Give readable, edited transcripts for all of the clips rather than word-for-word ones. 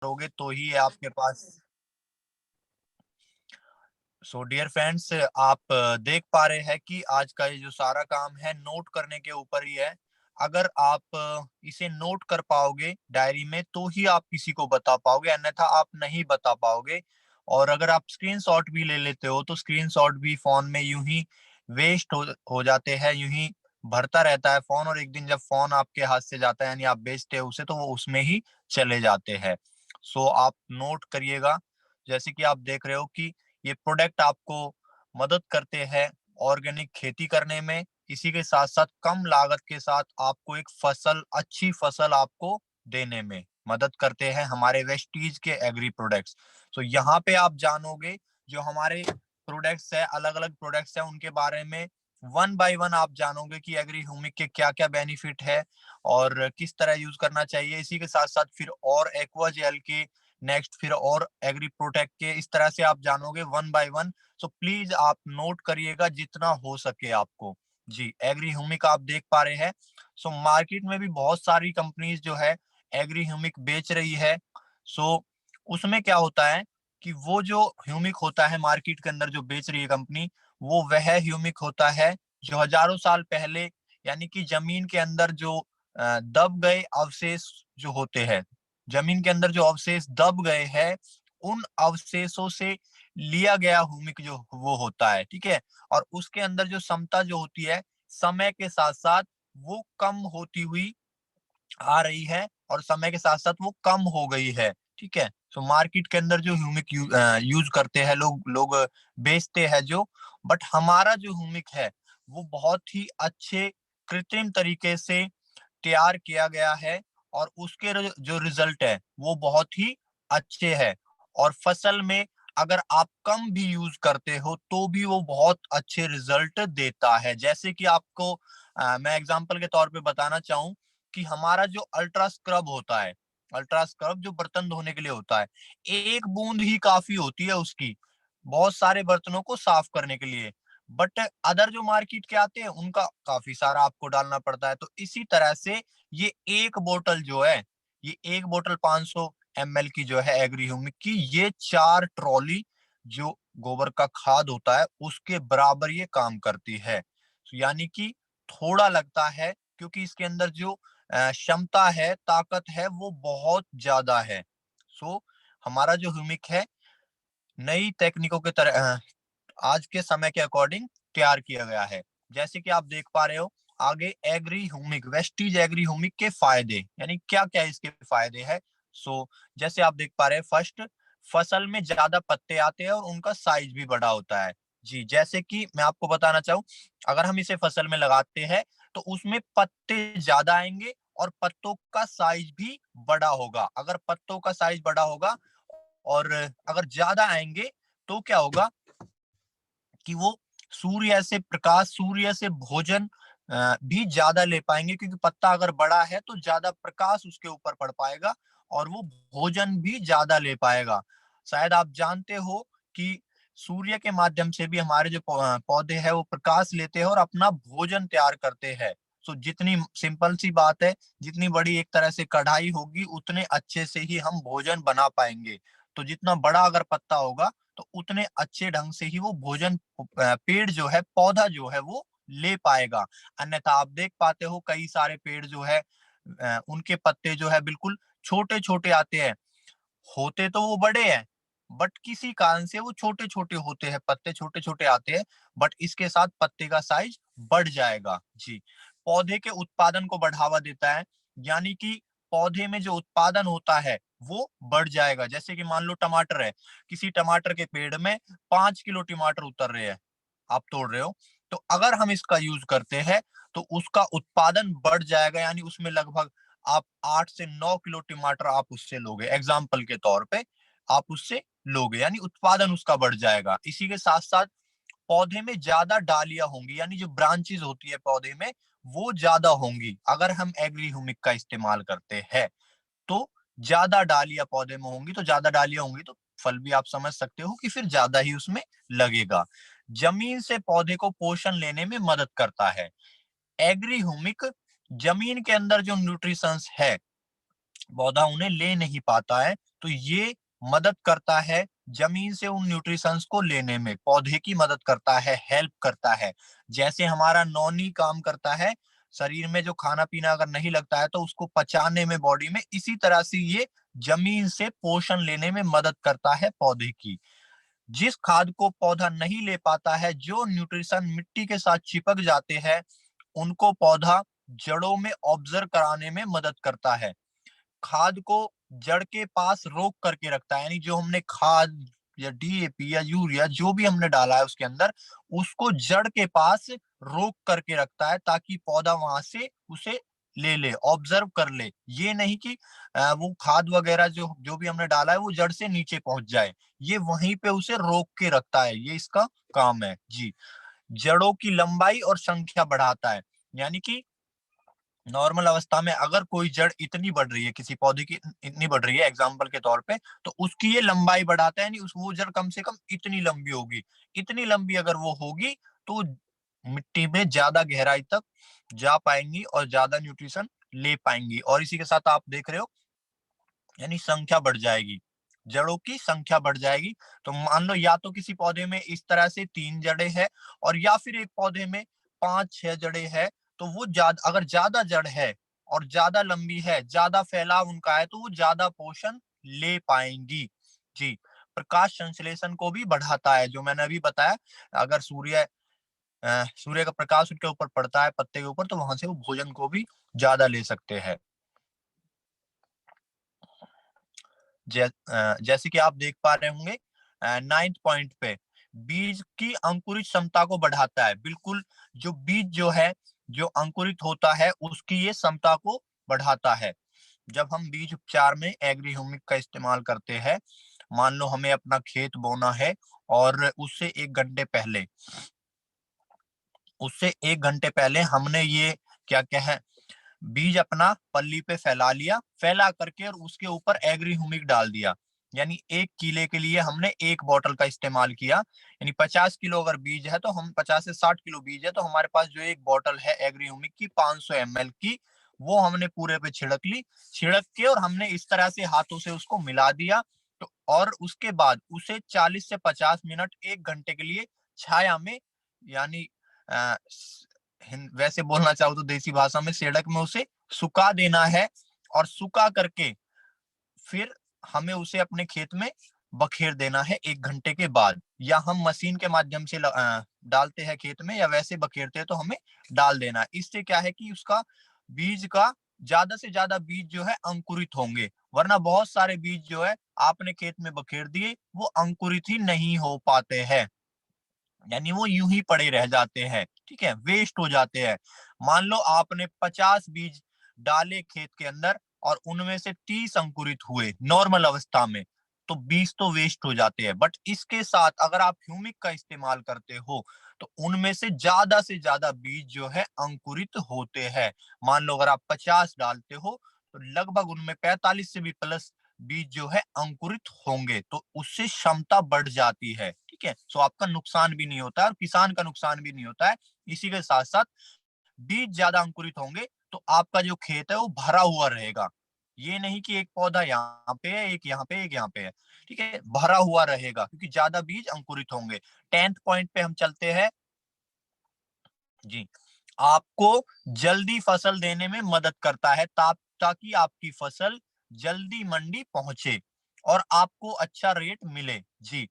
करोगे तो ही आपके पास। सो डियर फ्रेंड्स, आप देख पा रहे हैं कि आज का ये जो सारा काम है नोट करने के ऊपर ही है। अगर आप इसे नोट कर पाओगे डायरी में तो ही आप किसी को बता पाओगे, अन्यथा आप नहीं बता पाओगे। और अगर आप स्क्रीनशॉट भी ले लेते हो तो स्क्रीनशॉट भी फोन में यूं ही वेस्ट हो जाते हैं, यूं ही भरता रहता है फोन, और एक दिन जब फोन आपके हाथ से जाता है यानी आप बेचते हो उसे तो वो उसमें ही चले जाते हैं। सो आप नोट करिएगा। जैसे कि आप देख रहे हो कि ये प्रोडक्ट आपको मदद करते हैं ऑर्गेनिक खेती करने में। इसी के साथ साथ कम लागत के साथ आपको एक फसल, अच्छी फसल आपको देने में मदद करते हैं हमारे वेस्टीज के एग्री प्रोडक्ट्स। तो यहाँ पे आप जानोगे जो हमारे प्रोडक्ट्स है, अलग अलग प्रोडक्ट्स है, उनके बारे में वन बाय वन आप जानोगे कि एग्री ह्यूमिक के क्या क्या बेनिफिट है और किस तरह यूज करना चाहिए। इसी के साथ साथ फिर और एक्वा जेल के, नेक्स्ट फिर और एग्री प्रोटेक्ट के, इस तरह से आप जानोगे one by one. So please आप नोट करिएगा जितना हो सके आपको। जी, एग्री ह्यूमिक आप देख पा रहे हैं। सो मार्केट में भी बहुत सारी कंपनीज जो है एग्री ह्यूमिक बेच रही है। सो उसमें क्या होता है कि वो जो ह्यूमिक होता है मार्केट के अंदर जो बेच रही है कंपनी, वो वह ह्यूमिक होता है जो हजारों साल पहले यानी कि जमीन के अंदर जो दब गए अवशेष जो होते हैं, जमीन के अंदर जो अवशेष दब गए हैं, उन अवशेषों से लिया गया हुमिक जो वो होता है, ठीक है। और उसके अंदर जो क्षमता जो होती है, समय के साथ साथ वो कम होती हुई आ रही है और समय के साथ साथ वो कम हो गई है, ठीक है। तो मार्केट के अंदर जो ह्यूमिक यूज करते हैं लोग लोग बेचते हैं जो, बट हमारा जो ह्यूमिक है वो बहुत ही अच्छे कृत्रिम तरीके से तैयार किया गया है और उसके जो रिजल्ट है वो बहुत ही अच्छे हैं। और फसल में अगर आप कम भी यूज करते हो तो भी वो बहुत अच्छे रिजल्ट देता है। जैसे कि आपको मैं एग्जांपल के तौर पे बताना चाहूँ कि हमारा जो अल्ट्रा स्क्रब होता है, अल्ट्रा स्क्रब जो बर्तन धोने के लिए होता है, एक बूंद ही काफी होती है उसकी बहुत सारे बर्तनों को साफ करने के लिए। बट अदर जो मार्केट के आते हैं उनका काफी सारा आपको डालना पड़ता है। तो इसी तरह से ये एक बोतल जो है, ये एक बोतल 500 ml की जो है एग्री ह्यूमिक की, ये 4 ट्रॉली जो गोबर का खाद होता है उसके बराबर ये काम करती है। तो यानी कि थोड़ा लगता है क्योंकि इसके अंदर जो क्षमता है, ताकत है, वो बहुत ज्यादा है। सो हमारा जो ह्यूमिक है नई टेक्निकों के तरह आज के समय के अकॉर्डिंग तैयार किया गया है। जैसे कि आप देख पा रहे हो आगे Agri Humic, Vestige Agri Humic के फायदे यानी क्या क्या इसके फायदे हैं। सो जैसे आप देख पा रहे हैं, फर्स्ट, फसल में ज्यादा पत्ते आते हैं और उनका साइज भी बड़ा होता है। जी, जैसे कि मैं आपको बताना चाहूँ, अगर हम इसे फसल में लगाते हैं तो उसमें पत्ते ज्यादा आएंगे और पत्तों का साइज भी बड़ा होगा। अगर पत्तों का साइज बड़ा होगा और अगर ज्यादा आएंगे तो क्या होगा कि वो सूर्य से प्रकाश, सूर्य से भोजन भी ज्यादा ले पाएंगे, क्योंकि पत्ता अगर बड़ा है तो ज्यादा प्रकाश उसके ऊपर पड़ पाएगा और वो भोजन भी ज्यादा ले पाएगा। शायद आप जानते हो कि सूर्य के माध्यम से भी हमारे जो पौधे हैं वो प्रकाश लेते हैं और अपना भोजन तैयार करते हैं। तो जितनी सिंपल सी बात है, जितनी बड़ी एक तरह से कढ़ाई होगी उतने अच्छे से ही हम भोजन बना पाएंगे। तो जितना बड़ा अगर पत्ता होगा तो उतने अच्छे ढंग से ही वो भोजन पेड़ जो है, पौधा जो है वो ले पाएगा। अन्यथा आप देख पाते हो कई सारे पेड़ जो है उनके पत्ते जो है बिल्कुल छोटे छोटे आते हैं, होते तो वो बड़े हैं बट किसी कारण से वो छोटे छोटे होते हैं, पत्ते छोटे छोटे आते हैं, बट इसके साथ पत्ते का साइज बढ़ जाएगा। जी, पौधे के उत्पादन को बढ़ावा देता है, यानी कि पौधे में जो उत्पादन होता है वो बढ़ जाएगा। जैसे कि मान लो टमाटर है, किसी टमाटर के पेड़ में 5 किलो टमाटर उतर रहे हैं, आप तोड़ रहे हो, तो अगर हम इसका यूज करते हैं तो उसका उत्पादन बढ़ जाएगा, यानी उसमें लगभग आप 8 से 9 किलो टमाटर आप उससे लोगे, एग्जाम्पल के तौर पे आप उससे लोगे, यानी उत्पादन उसका बढ़ जाएगा। इसी के साथ साथ पौधे में ज्यादा डालियां होंगी, यानी जो ब्रांचेस होती है पौधे में वो ज्यादा होंगी अगर हम एग्री ह्यूमिक का इस्तेमाल करते हैं। तो ज्यादा डालियां पौधे में होंगी, तो ज्यादा डालियां होंगी तो फल भी आप समझ सकते हो कि फिर ज्यादा ही उसमें लगेगा। जमीन से पौधे को पोषण लेने में मदद करता है। एग्री ह्यूमिक जमीन के अंदर जो न्यूट्रिशंस है पौधा उन्हें ले नहीं पाता है, तो ये मदद करता है जमीन से उन न्यूट्रिशंस को लेने में, पौधे की मदद करता है, हेल्प करता है। जैसे हमारा नॉनी काम करता है, शरीर में जो खाना पीना अगर नहीं लगता है तो उसको पचाने में बॉडी में, इसी तरह से ये जमीन से पोषण लेने में मदद करता है पौधे की। जिस खाद को पौधा नहीं ले पाता है, जो न्यूट्रिशन मिट्टी के साथ चिपक जाते हैं, उनको पौधा जड़ों में ऑब्जर्व कराने में मदद करता है। खाद को जड़ के पास रोक करके रखता है, यानी जो हमने खाद या डीएपी या यूरिया जो भी हमने डाला है उसके अंदर, उसको जड़ के पास रोक करके रखता है, ताकि पौधा वहां से उसे ले ले, ऑब्जर्व कर ले। ये नहीं कि वो खाद वगैरह जो जो भी हमने डाला है वो जड़ से नीचे पहुंच जाए, ये वहीं पे उसे रोक के रखता है, ये इसका काम है जी। जड़ों की लंबाई और संख्या बढ़ाता है, यानी कि नॉर्मल अवस्था में अगर कोई जड़ इतनी बढ़ रही है, किसी पौधे की इतनी बढ़ रही है एग्जाम्पल के तौर पे, तो उसकी ये लंबाई बढ़ाता है, यानी उस वो जड़ कम से कम इतनी लंबी होगी। इतनी लंबी अगर वो होगी तो मिट्टी में ज्यादा गहराई तक जा पाएंगी और ज्यादा न्यूट्रिशन ले पाएंगी। और इसी के साथ आप देख रहे हो, यानी संख्या बढ़ जाएगी, जड़ों की संख्या बढ़ जाएगी। तो मान लो या तो किसी पौधे में इस तरह से 3 जड़ें हैं, और या फिर एक पौधे में 5-6 जड़ें हैं, तो वो ज्यादा, अगर ज्यादा जड़ है और ज्यादा लंबी है, ज्यादा फैलाव उनका है, तो वो ज्यादा पोषण ले पाएंगी जी। प्रकाश संश्लेषण को भी बढ़ाता है, जो मैंने अभी बताया। अगर सूर्य का प्रकाश उनके ऊपर पड़ता है, पत्ते के ऊपर, तो वहां से वो भोजन को भी ज्यादा ले सकते हैं। जैसे कि आप देख पा रहे होंगे 9th पॉइंट पे, बीज की अंकुरित क्षमता को बढ़ाता है। बिल्कुल, जो बीज जो है, जो अंकुरित होता है, उसकी ये क्षमता को बढ़ाता है। जब हम बीज उपचार में एग्री ह्यूमिक का इस्तेमाल करते हैं, मान लो हमें अपना खेत बोना है, और उससे 1 घंटे पहले हमने ये क्या क्या है, बीज अपना पल्ली पे फैला लिया, फैला करके और उसके ऊपर एग्री ह्यूमिक डाल दिया। यानी 1 किले के लिए हमने 1 बॉटल का इस्तेमाल किया, यानी 50 किलो अगर बीज है, तो हम 50 से 60 किलो बीज है, तो हमारे पास जो 1 बॉटल है एग्री ह्यूमिक की 500 ml की, वो हमने पूरे पे छिड़क ली। छिड़क के और हमने इस तरह से हाथों से उसको मिला दिया। तो और उसके बाद उसे 40 से 50 मिनट, 1 घंटे के लिए छाया में, यानी वैसे बोलना चाहूँ तो देसी भाषा में सेडक में उसे सुखा देना है। और सुखा करके फिर हमें उसे अपने खेत में बखेर देना है 1 घंटे के बाद, या हम मशीन के माध्यम से डालते हैं खेत में, या वैसे बखेरते हैं तो हमें डाल देना है। इससे क्या है कि उसका बीज का ज्यादा से ज्यादा बीज जो है अंकुरित होंगे, वरना बहुत सारे बीज जो है आपने खेत में बखेर दिए, वो अंकुरित ही नहीं हो पाते हैं, यानी वो यूं ही पड़े रह जाते हैं, ठीक है, वेस्ट हो जाते हैं। मान लो आपने 50 बीज डाले खेत के अंदर, और उनमें से 30 अंकुरित हुए नॉर्मल अवस्था में, तो 20 तो वेस्ट हो जाते हैं। बट इसके साथ अगर आप ह्यूमिक का इस्तेमाल करते हो, तो उनमें से ज्यादा बीज जो है अंकुरित होते हैं। मान लो अगर आप 50 डालते हो, तो लगभग उनमें 45 से भी प्लस बीज जो है अंकुरित होंगे, तो उससे क्षमता बढ़ जाती है, ठीक है। सो आपका नुकसान भी नहीं होता है, और किसान का नुकसान भी नहीं होता है। इसी के साथ साथ बीज ज्यादा अंकुरित होंगे, तो आपका जो खेत है वो भरा हुआ रहेगा। ये नहीं कि एक पौधा यहाँ पे है, एक यहाँ पे, एक यहाँ पे है, ठीक है, भरा हुआ रहेगा, क्योंकि ज्यादा बीज अंकुरित होंगे। 10th पॉइंट पे हम चलते हैं जी। आपको जल्दी फसल देने में मदद करता है, ताकि आपकी फसल जल्दी मंडी पहुंचे और आपको अच्छा रेट मिले जी।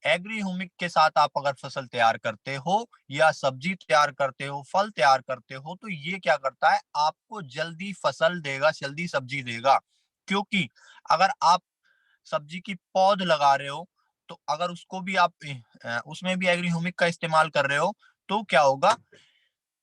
एग्री ह्यूमिक के साथ आप अगर फसल तैयार करते हो, या सब्जी तैयार करते हो, फल तैयार करते हो, तो ये क्या करता है, आपको जल्दी फसल देगा, जल्दी सब्जी देगा। क्योंकि अगर आप सब्जी की पौध लगा रहे हो, तो अगर उसको भी आप उसमें भी एग्री ह्यूमिक का इस्तेमाल कर रहे हो, तो क्या होगा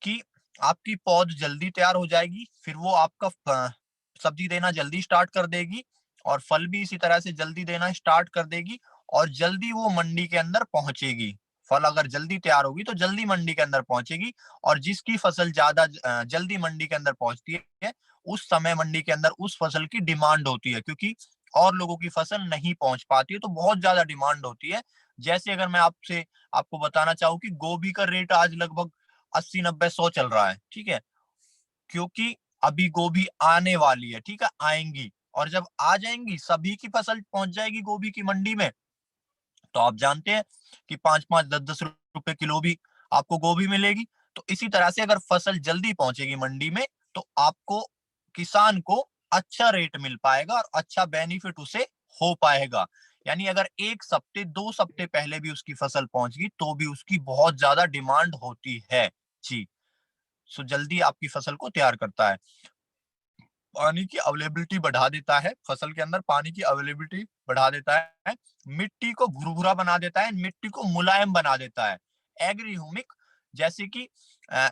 कि आपकी पौध जल्दी तैयार हो जाएगी, फिर वो आपका सब्जी देना जल्दी स्टार्ट कर देगी, और फल भी इसी तरह से जल्दी देना स्टार्ट कर देगी, और जल्दी वो मंडी के अंदर पहुंचेगी। फल अगर जल्दी तैयार होगी तो जल्दी मंडी के अंदर पहुंचेगी, और जिसकी फसल ज्यादा जल्दी मंडी के अंदर पहुंचती है, उस समय मंडी के अंदर उस फसल की डिमांड होती है, क्योंकि और लोगों की फसल नहीं पहुंच पाती है, तो बहुत ज्यादा डिमांड होती है। जैसे अगर मैं आपको बताना चाहूँ कि गोभी का रेट आज लगभग 80, 90, 100 चल रहा है, ठीक है, क्योंकि अभी गोभी आने वाली है, ठीक है, आएंगी, और जब आ जाएंगी, सभी की फसल पहुंच जाएगी गोभी की मंडी में, तो आप जानते हैं कि 5-5 10-10 रुपए किलो भी आपको गोभी मिलेगी। तो इसी तरह से अगर फसल जल्दी पहुंचेगी मंडी में, तो आपको, किसान को अच्छा रेट मिल पाएगा और अच्छा बेनिफिट उसे हो पाएगा। यानी अगर 1 सप्ते 2 सप्ते पहले भी उसकी फसल पहुंच गई तो भी उसकी बहुत ज्यादा डिमांड होती है। जी। सो जल्दी आपकी फसल को तैयार करता है। पानी की अवेलेबिलिटी बढ़ा देता है, फसल के अंदर पानी की अवेलेबिलिटी बढ़ा देता है, मिट्टी को भुरभुरा बना देता है, मिट्टी को मुलायम बना देता है। एग्री ह्यूमिक, जैसे कि अ,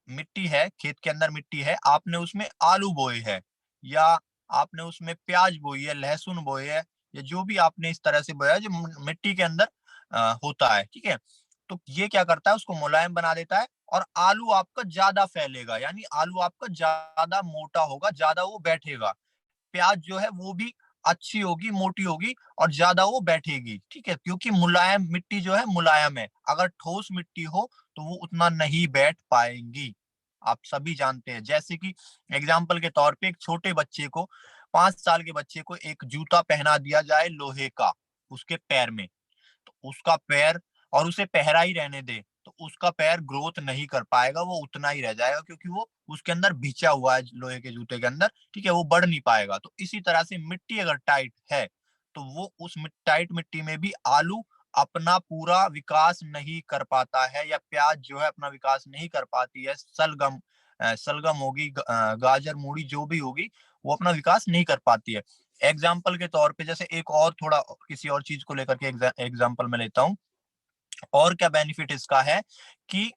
मिट्टी है, खेत के अंदर मिट्टी है, आपने उसमें आलू बोए हैं, या आपने उसमें प्याज बोई है, लहसुन बोए है, या जो भी आपने इस तरह से बोया है जो मिट्टी के अंदर होता है, ठीक है। तो ये क्या करता है, उसको मुलायम बना देता है, और आलू आपका ज्यादा फैलेगा, यानी आलू आपका ज्यादा मोटा होगा, ज्यादा वो बैठेगा। प्याज जो है वो भी अच्छी होगी, मोटी होगी, और ज्यादा वो बैठेगी, ठीक है, क्योंकि मुलायम मिट्टी जो है मुलायम है। अगर ठोस मिट्टी हो तो वो उतना नहीं बैठ पाएंगी। आप सभी जानते हैं, जैसे कि एग्जाम्पल के तौर पे एक छोटे बच्चे को, 5 साल के बच्चे को एक जूता पहना दिया जाए लोहे का उसके पैर में, तो उसका पैर, और उसे पहरा ही रहने दे, तो उसका पैर ग्रोथ नहीं कर पाएगा, वो उतना ही रह जाएगा, क्योंकि वो उसके अंदर भिंचा हुआ है लोहे के जूते के अंदर, ठीक है, वो बढ़ नहीं पाएगा। तो इसी तरह से मिट्टी अगर टाइट है, तो वो उस टाइट मिट्टी में भी आलू अपना पूरा विकास नहीं कर पाता है, या प्याज जो है अपना विकास नहीं कर पाती है, सलगम सलगम होगी, गाजर मूली जो भी होगी, वो अपना विकास नहीं कर पाती है। एग्जाम्पल के तौर पे, जैसे एक और थोड़ा किसी और चीज को लेकर के एग्जाम्पल में लेता हूँ, और क्या बेनिफिट इसका है कि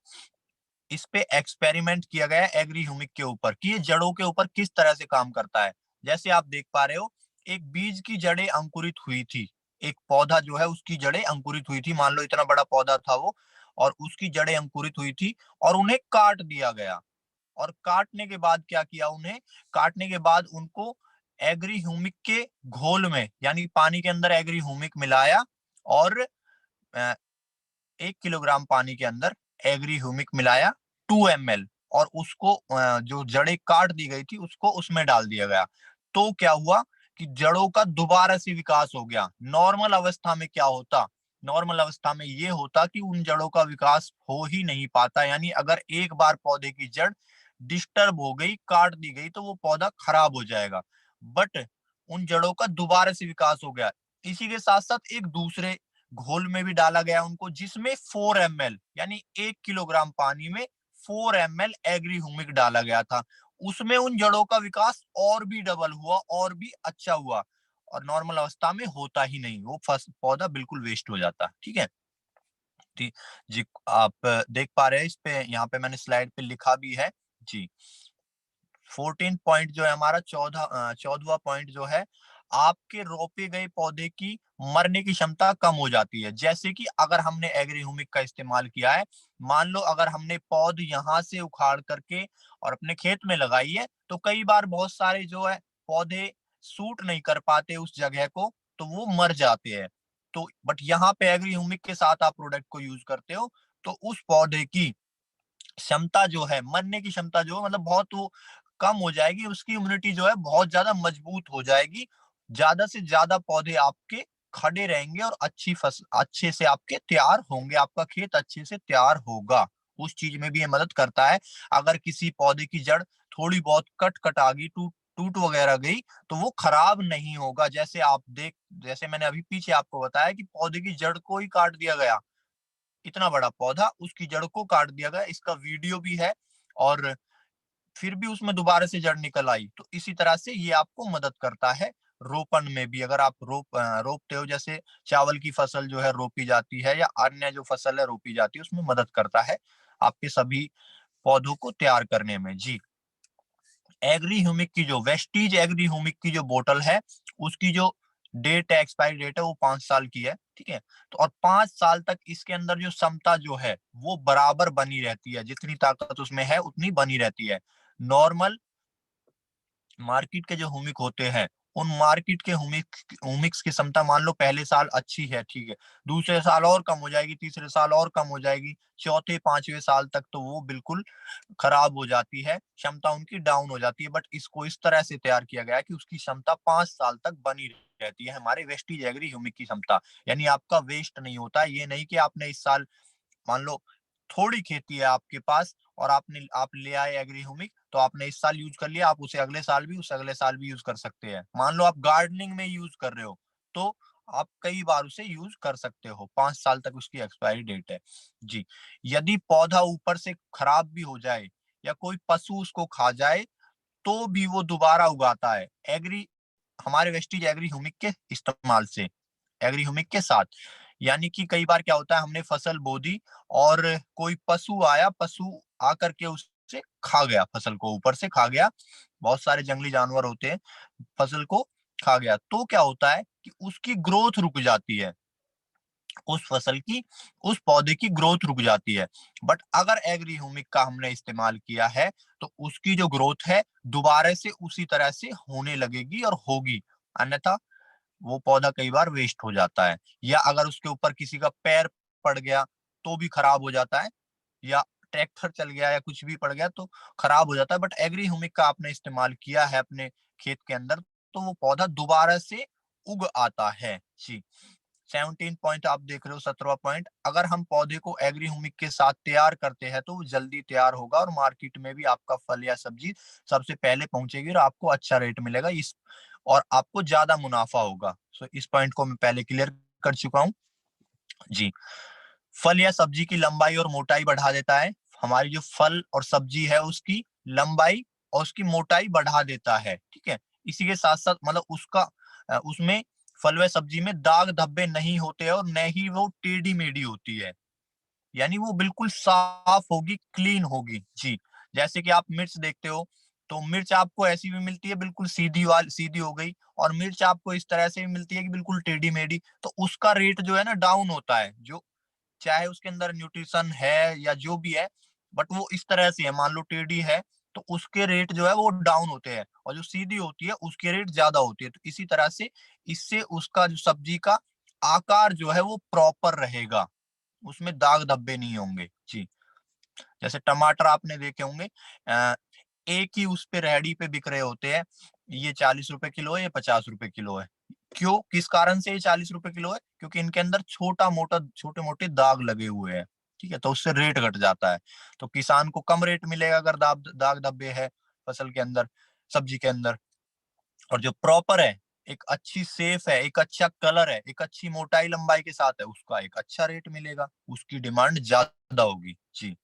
इस पे एक्सपेरिमेंट किया गया है एग्री ह्यूमिक के ऊपर, कि ये जड़ों के ऊपर किस तरह से काम करता है। जैसे आप देख पा रहे हो, एक बीज की जड़ें अंकुरित हुई थी, एक पौधा जो है उसकी जड़ें अंकुरित हुई थी, मान लो इतना बड़ा पौधा था वो, और उसकी जड़ें अंकुरित हुई थी, और उन्हें काट दिया गया। और काटने के बाद क्या किया, उन्हें काटने के बाद उनको एग्री ह्यूमिक के घोल में, यानी पानी के अंदर एग्री ह्यूमिक मिलाया, और 1 किलोग्राम पानी के अंदर एग्री ह्यूमिक मिलाया 2 ml, और उसको जो जड़ें काट दी गई थी उसको उसमें डाल दिया गया। तो क्या हुआ कि जड़ों का दोबारा से विकास हो गया। नॉर्मल अवस्था में क्या होता, नॉर्मल अवस्था में ये होता कि उन जड़ों का विकास हो ही नहीं पाता, यानी अगर एक बार पौधे की जड़ डिस्टर्ब हो गई, काट दी गई, तो वो पौधा खराब हो जाएगा। बट उन जड़ों का दोबारा से विकास हो गया। इसी के साथ साथ एक दूसरे घोल में भी डाला गया उनको, जिसमें 4 ml, यानी 1 किलोग्राम पानी में 4 ml एग्री ह्यूमिक डाला गया था। उसमें उन जड़ों का विकास और भी डबल हुआ, और भी अच्छा हुआ, और नॉर्मल अवस्था में होता ही नहीं, वो पौधा बिल्कुल वेस्ट हो जाता, ठीक है। जी। जी। आप देख पा रहे हैं, इस पे यहाँ पे मैंने स्लाइड पे लिखा भी है। जी। 14 पॉइंट जो है हमारा, 14वां पॉइंट जो है, आपके रोपे गए पौधे की मरने की क्षमता कम हो जाती है। जैसे कि अगर हमने एग्री ह्यूमिक का इस्तेमाल किया है, मान लो अगर हमने पौध यहाँ से उखाड़ करके और अपने खेत में लगाई है, तो कई बार बहुत सारे जो है पौधे सूट नहीं कर पाते उस जगह को, तो वो मर जाते हैं। तो बट यहाँ पे एग्री ह्यूमिक के साथ आप प्रोडक्ट को यूज करते हो, तो उस पौधे की क्षमता जो है, मरने की क्षमता जो है, मतलब बहुत वो कम हो जाएगी, उसकी इम्यूनिटी जो है बहुत ज्यादा मजबूत हो जाएगी। ज्यादा से ज्यादा पौधे आपके खड़े रहेंगे, और अच्छी फसल अच्छे से आपके तैयार होंगे, आपका खेत अच्छे से तैयार होगा। उस चीज में भी ये मदद करता है। अगर किसी पौधे की जड़ थोड़ी बहुत कट कट आ गई, टूट टूट वगैरह गई, तो वो खराब नहीं होगा। जैसे मैंने अभी पीछे आपको बताया कि पौधे की जड़ को ही काट दिया गया, इतना बड़ा पौधा उसकी जड़ को काट दिया गया, इसका वीडियो भी है, और फिर भी उसमें दोबारा से जड़ निकल आई। तो इसी तरह से ये आपको मदद करता है रोपण में भी। अगर आप रोपते हो, जैसे चावल की फसल जो है रोपी जाती है, या अन्य जो फसल है रोपी जाती है, उसमें मदद करता है आपके सभी पौधों को तैयार करने में। जी। एग्री ह्यूमिक की जो वेस्टीज एग्री ह्यूमिक की जो बोतल है, उसकी जो डेट है, एक्सपायरी डेट है, वो 5 साल की है, ठीक है। तो और 5 साल तक इसके अंदर जो क्षमता जो है वो बराबर बनी रहती है, जितनी ताकत उसमें है उतनी बनी रहती है। नॉर्मल मार्केट के जो ह्यूमिक होते हैं उन मार्केट के हुमिक्स की क्षमता मान लो पहले साल अच्छी है, ठीक है, दूसरे साल और कम हो जाएगी, तीसरे साल और कम हो जाएगी, चौथे पांचवें साल तक तो वो बिल्कुल खराब हो जाती है, क्षमता उनकी डाउन हो जाती है। बट इसको इस तरह से तैयार किया गया है कि उसकी क्षमता 5 साल तक बनी रहती है, हमारे वेस्टीज एग्री ह्यूमिक की क्षमता। यानी आपका वेस्ट नहीं होता है। ये नहीं कि आपने इस साल मान लो थोड़ी खेती है आपके पास और आप ले आए एग्री ह्यूमिक, तो आपने इस साल यूज कर लिया, आप उसे अगले साल भी, उस अगले साल भी यूज कर सकते हैं। मान लो आप गार्डनिंग में यूज कर रहे हो, तो आप कई बार उसे यूज कर सकते हो, 5 साल तक उसकी एक्सपायरी डेट है। जी, यदि पौधा ऊपर से खराब भी हो जाए या कोई पशु उसको खा जाए, तो भी वो दोबारा उगाता है एग्री हमारे वेस्टीज एग्री ह्यूमिक के इस्तेमाल से, एग्री ह्यूमिक के साथ। यानी कि कई बार क्या होता है, हमने फसल बो दी और कोई पशु आया, पशु आकर के उससे खा गया, फसल को ऊपर से खा गया, बहुत सारे जंगली जानवर होते हैं, फसल को खा गया, तो क्या होता है कि उसकी ग्रोथ रुक जाती है, उस फसल की, उस पौधे की ग्रोथ रुक जाती है। बट अगर एग्री ह्यूमिक का हमने इस्तेमाल किया है, तो उसकी जो ग्रोथ है दोबारा से उसी तरह से होने लगेगी और होगी, अन्यथा वो पौधा कई बार वेस्ट हो जाता है। या अगर उसके ऊपर किसी का पैर पड़ गया तो भी खराब हो जाता है, या ट्रैक्टर चल गया या कुछ भी पड़ गया तो खराब हो जाता है। बट एग्री ह्यूमिक का आपने इस्तेमाल किया है अपने खेत के अंदर, तो वो पौधा दोबारा से उग आता है। जी, 17 पॉइंट आप देख रहे हो, 17वां पॉइंट, अगर हम पौधे को एग्री ह्यूमिक के साथ तैयार करते हैं तो वो जल्दी तैयार होगा और मार्केट में भी आपका फल या सब्जी सबसे पहले पहुंचेगी और आपको अच्छा रेट मिलेगा, इस और आपको ज्यादा मुनाफा होगा। सो इस पॉइंट को मैं पहले क्लियर कर चुका हूँ। जी, फल या सब्जी की लंबाई और मोटाई बढ़ा देता है, हमारी जो फल और सब्जी है उसकी लंबाई और उसकी मोटाई बढ़ा देता है, ठीक है। इसी के साथ साथ मतलब उसमें फल व सब्जी में दाग धब्बे नहीं होते हैं और न ही वो टेढ़ी मेढ़ी होती है, यानी वो बिल्कुल साफ होगी, क्लीन होगी। जी, जैसे कि आप मिर्च देखते हो, तो मिर्च आपको ऐसी भी मिलती है बिल्कुल सीधी हो गई, और मिर्च आपको इस तरह से भी मिलती है कि बिल्कुल टेढ़ी मेढ़ी, तो उसका रेट जो है ना डाउन होता है, जो चाहे उसके अंदर न्यूट्रिशन है या जो भी है, बट वो इस तरह से है, मान लो टेढ़ी है तो उसके रेट जो है वो डाउन होते हैं, और जो सीधी होती है उसके रेट ज्यादा होती है। तो इसी तरह से इससे उसका जो सब्जी का आकार जो है वो प्रॉपर रहेगा, उसमें दाग धब्बे नहीं होंगे। जी, जैसे टमाटर आपने देखे होंगे, एक ही उस पे रेहड़ी पे बिक रहे होते हैं, ये 40 रुपए किलो है, ये 50 रुपए किलो है। क्यों, किस कारण से ये 40 रुपए किलो है? क्योंकि इनके अंदर छोटे मोटे दाग लगे हुए हैं, ठीक है, तो उससे रेट घट जाता है। तो किसान को कम रेट मिलेगा अगर दाग धब्बे है फसल के अंदर, सब्जी के अंदर। और जो प्रॉपर है, एक अच्छी सेफ है, एक अच्छा कलर है, एक अच्छी मोटाई लंबाई के साथ है, उसका एक अच्छा रेट मिलेगा, उसकी डिमांड ज्यादा होगी। जी,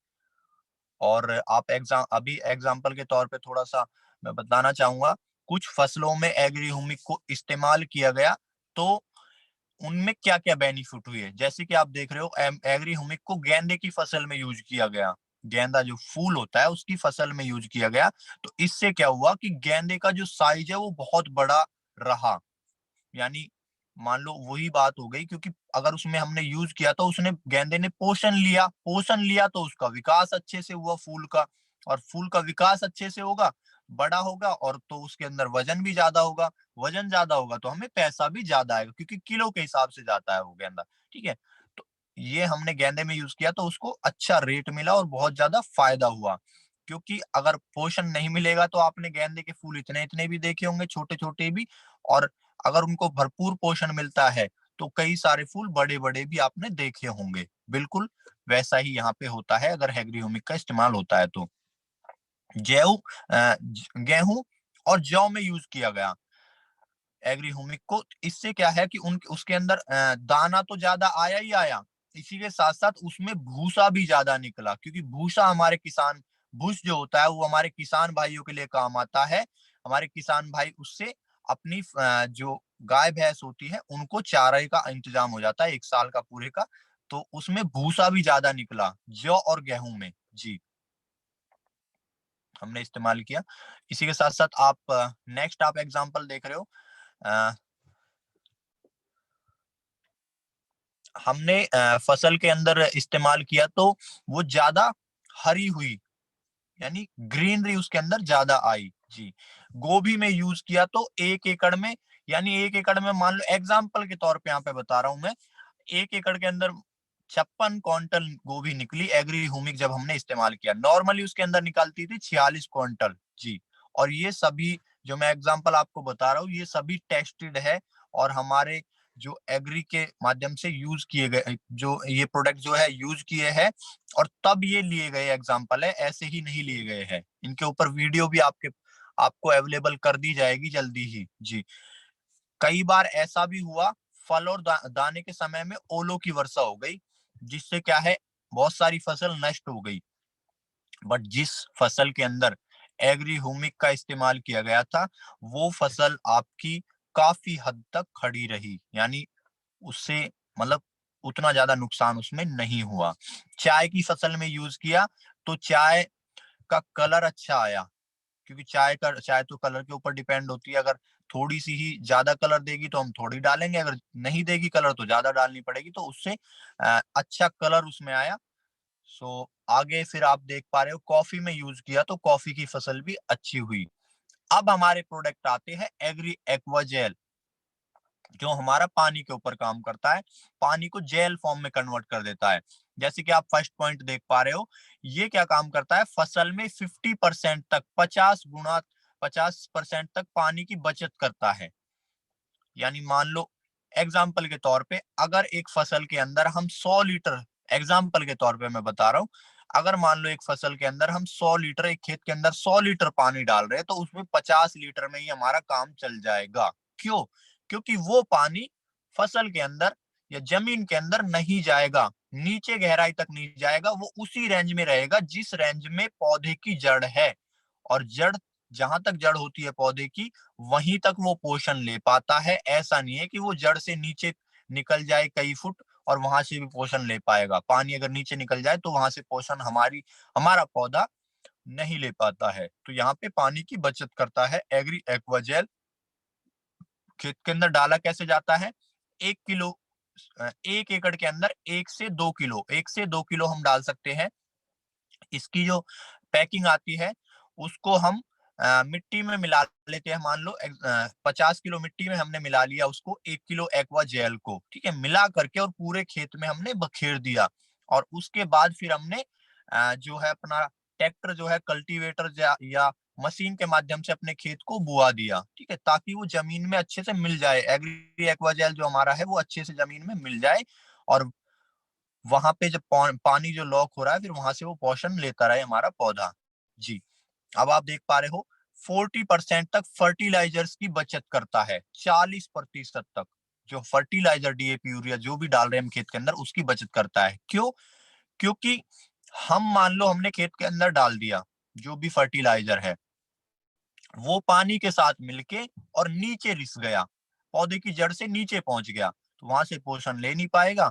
और आप अभी एग्जाम्पल के तौर पे थोड़ा सा मैं बताना चाहूंगा, कुछ फसलों में एग्री ह्यूमिक को इस्तेमाल किया गया, तो उनमें क्या क्या बेनिफिट हुए, जैसे कि आप देख रहे हो एग्री ह्यूमिक को गेंदे की फसल में यूज किया गया, गेंदा जो फूल होता है उसकी फसल में यूज किया गया। तो इससे क्या हुआ कि गेंदे का जो साइज है वो बहुत बड़ा रहा, यानी मान लो वही बात हो गई, क्योंकि अगर उसमें हमने यूज किया तो उसने गेंदे ने पोषण लिया तो उसका विकास अच्छे से हुआ फूल का, और फूल का विकास अच्छे से होगा, बड़ा होगा, और तो उसके अंदर वजन भी ज्यादा होगा, वजन ज्यादा होगा तो हमें पैसा भी ज्यादा आएगा, क्योंकि किलो के हिसाब से जाता है वो गेंदा, ठीक है। तो ये हमने गेंदे में यूज किया तो उसको अच्छा रेट मिला और बहुत ज्यादा फायदा हुआ, क्योंकि अगर पोषण नहीं मिलेगा तो आपने गेंदे के फूल इतने इतने भी देखे होंगे, छोटे छोटे भी, और अगर उनको भरपूर पोषण मिलता है तो कई सारे फूल बड़े बड़े भी आपने देखे होंगे। बिल्कुल वैसा ही यहाँ पे होता है अगर एग्रीहोमिक का इस्तेमाल होता है तो। गेहूं गेहूं और जौ में यूज किया गया एग्रीहोमिक को, इससे क्या है कि उन उसके अंदर दाना तो ज्यादा आया ही आया, इसी के साथ साथ उसमें भूसा भी ज्यादा निकला, क्योंकि भूसा हमारे किसान, भूस जो होता है वो हमारे किसान भाइयों के लिए काम आता है। हमारे किसान भाई उससे अपनी जो गाय भैंस होती है उनको चारे का इंतजाम हो जाता है एक साल का पूरे का, तो उसमें भूसा भी ज्यादा निकला जौ और गेहूं में। जी, हमने इस्तेमाल किया। इसी के साथ साथ आप नेक्स्ट आप एग्जांपल देख रहे हो, अ, हमने फसल के अंदर इस्तेमाल किया तो वो ज्यादा हरी हुई, यानी ग्रीनरी उसके अंदर ज्यादा आई। जी। गोभी में यूज किया तो 1 एकड़ में, यानी 1 एकड़ में मान लो एग्जाम्पल के तौर पे यहाँ पे बता रहा हूं मैं, 1 एकड़ के अंदर 56 क्विंटल गोभी निकली एग्री ह्यूमिक जब हमने इस्तेमाल किया। नॉर्मली उसके अंदर निकलती थी 46 क्विंटल। जी। और ये सभी जो मैं एग्जाम्पल आपको बता रहा हूँ ये सभी टेस्टेड है और हमारे जो एग्री के माध्यम से यूज किए गए, जो ये प्रोडक्ट जो है यूज किए हैं और तब ये लिए गए एग्जाम्पल है, ऐसे ही नहीं लिए गए हैं। इनके ऊपर वीडियो भी आपको अवेलेबल कर दी जाएगी जल्दी ही। जी। कई बार ऐसा भी हुआ, फल और दाने के समय में ओलों की वर्षा हो गई, जिससे क्या है बहुत सारी फसल नष्ट हो गई। बट जिस फसल के अंदर एग्री ह्यूमिक का इस्तेमाल किया गया था वो फसल आपकी काफी हद तक खड़ी रही, यानी उससे मतलब उतना ज्यादा नुकसान उसमें नहीं हुआ। चाय की फसल में यूज किया तो चाय का कलर अच्छा आया, क्योंकि चाय तो कलर के ऊपर डिपेंड होती है। अगर थोड़ी सी ही ज्यादा कलर देगी तो हम थोड़ी डालेंगे, अगर नहीं देगी कलर तो ज्यादा डालनी पड़ेगी, तो उससे अच्छा कलर उसमें आया। सो आगे फिर आप देख पा रहे हो कॉफी में यूज किया तो कॉफी की फसल भी अच्छी हुई। अब हमारे प्रोडक्ट आते हैं एग्री एक्वा जेल, जो हमारा पानी के ऊपर काम करता है, पानी को जेल फॉर्म में कन्वर्ट कर देता है। जैसे कि आप फर्स्ट पॉइंट देख पा रहे हो, ये क्या काम करता है, फसल में 50% तक 50% तक पानी की बचत करता है। यानी मान लो एग्जाम्पल के तौर पे अगर एक फसल के अंदर हम 100 लीटर, एग्जाम्पल के तौर पे मैं बता रहा हूँ, अगर मान लो एक फसल के अंदर हम 100 लीटर, एक खेत के अंदर 100 लीटर पानी डाल रहे हैं तो उसमें 50 लीटर में ही हमारा काम चल जाएगा। क्यों? क्योंकि वो पानी फसल के अंदर या जमीन के अंदर नहीं जाएगा, नीचे गहराई तक नहीं जाएगा, वो उसी रेंज में रहेगा जिस रेंज में पौधे की जड़ है। और जड़, जहां तक जड़ होती है पौधे की, वहीं तक वो पोषण ले पाता है। ऐसा नहीं है कि वो जड़ से नीचे निकल जाए कई फुट और वहां से भी पोषण ले पाएगा। पानी अगर नीचे निकल जाए तो वहां से पोषण हमारा पौधा नहीं ले पाता है। तो यहाँ पे पानी की बचत करता है एग्री एक्वाजेल। खेत के अंदर डाला कैसे जाता है, 1 किलो 1 एकड़ के अंदर 1 से 2 किलो, 1 से 2 किलो हम डाल सकते हैं। इसकी जो पैकिंग आती है उसको हम मिट्टी में मिला लेते हैं। मान लो 50 किलो मिट्टी में हमने मिला लिया उसको 1 किलो एक्वा जेल को, ठीक है, मिला करके और पूरे खेत में हमने बखेर दिया। और उसके बाद फिर हमने जो है अपना ट्रैक्टर जो है कल्टीवेटर या मशीन के माध्यम से अपने खेत को बुआ दिया, ठीक है, ताकि वो जमीन में अच्छे से मिल जाए। एग्री एक्वा जेल जो हमारा है वो अच्छे से जमीन में मिल जाए और वहां पे जब पानी जो लॉक हो रहा है फिर वहां से वो पोषण लेता रहे हमारा पौधा। जी। अब आप देख पा रहे हो 40% तक फर्टिलाइजर्स की बचत करता है, 40% तक जो फर्टिलाइजर डीएपी यूरिया जो भी डाल रहे हैं हम खेत के अंदर उसकी बचत करता है। क्यों? क्योंकि हम मान लो हमने खेत के अंदर डाल दिया जो भी फर्टिलाइजर है, वो पानी के साथ मिलके और नीचे रिस गया, पौधे की जड़ से नीचे पहुंच गया, तो वहां से पोषण ले नहीं पाएगा।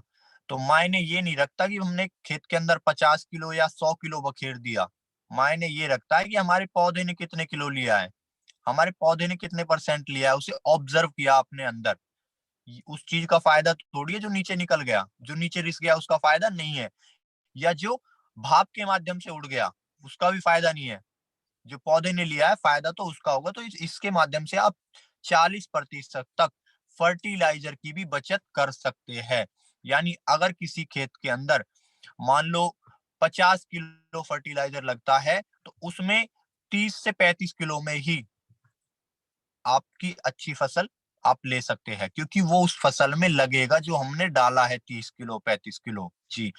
तो मायने ये नहीं रखता कि हमने खेत के अंदर 50 किलो या 100 किलो बखेर दिया, मायने ये रखता है कि हमारे पौधे ने कितने किलो लिया है, हमारे पौधे ने कितने परसेंट लिया है, उसे ऑब्जर्व किया अपने अंदर। उस चीज का फायदा थोड़ी है जो नीचे निकल गया, जो नीचे रिस गया उसका फायदा नहीं है, या जो भाप के माध्यम से उड़ गया उसका भी फायदा नहीं है। जो पौधे ने लिया है फायदा तो उसका होगा। तो इसके माध्यम से आप 40% तक फर्टिलाइजर की भी बचत कर सकते हैं। यानी अगर किसी खेत के अंदर मान लो 50 किलो फर्टिलाइजर लगता है तो उसमें 30 से 35 किलो में ही आपकी अच्छी फसल आप ले सकते हैं, क्योंकि वो उस फसल में लगेगा जो हमने डाला है 30 किलो 35 किलो। जी।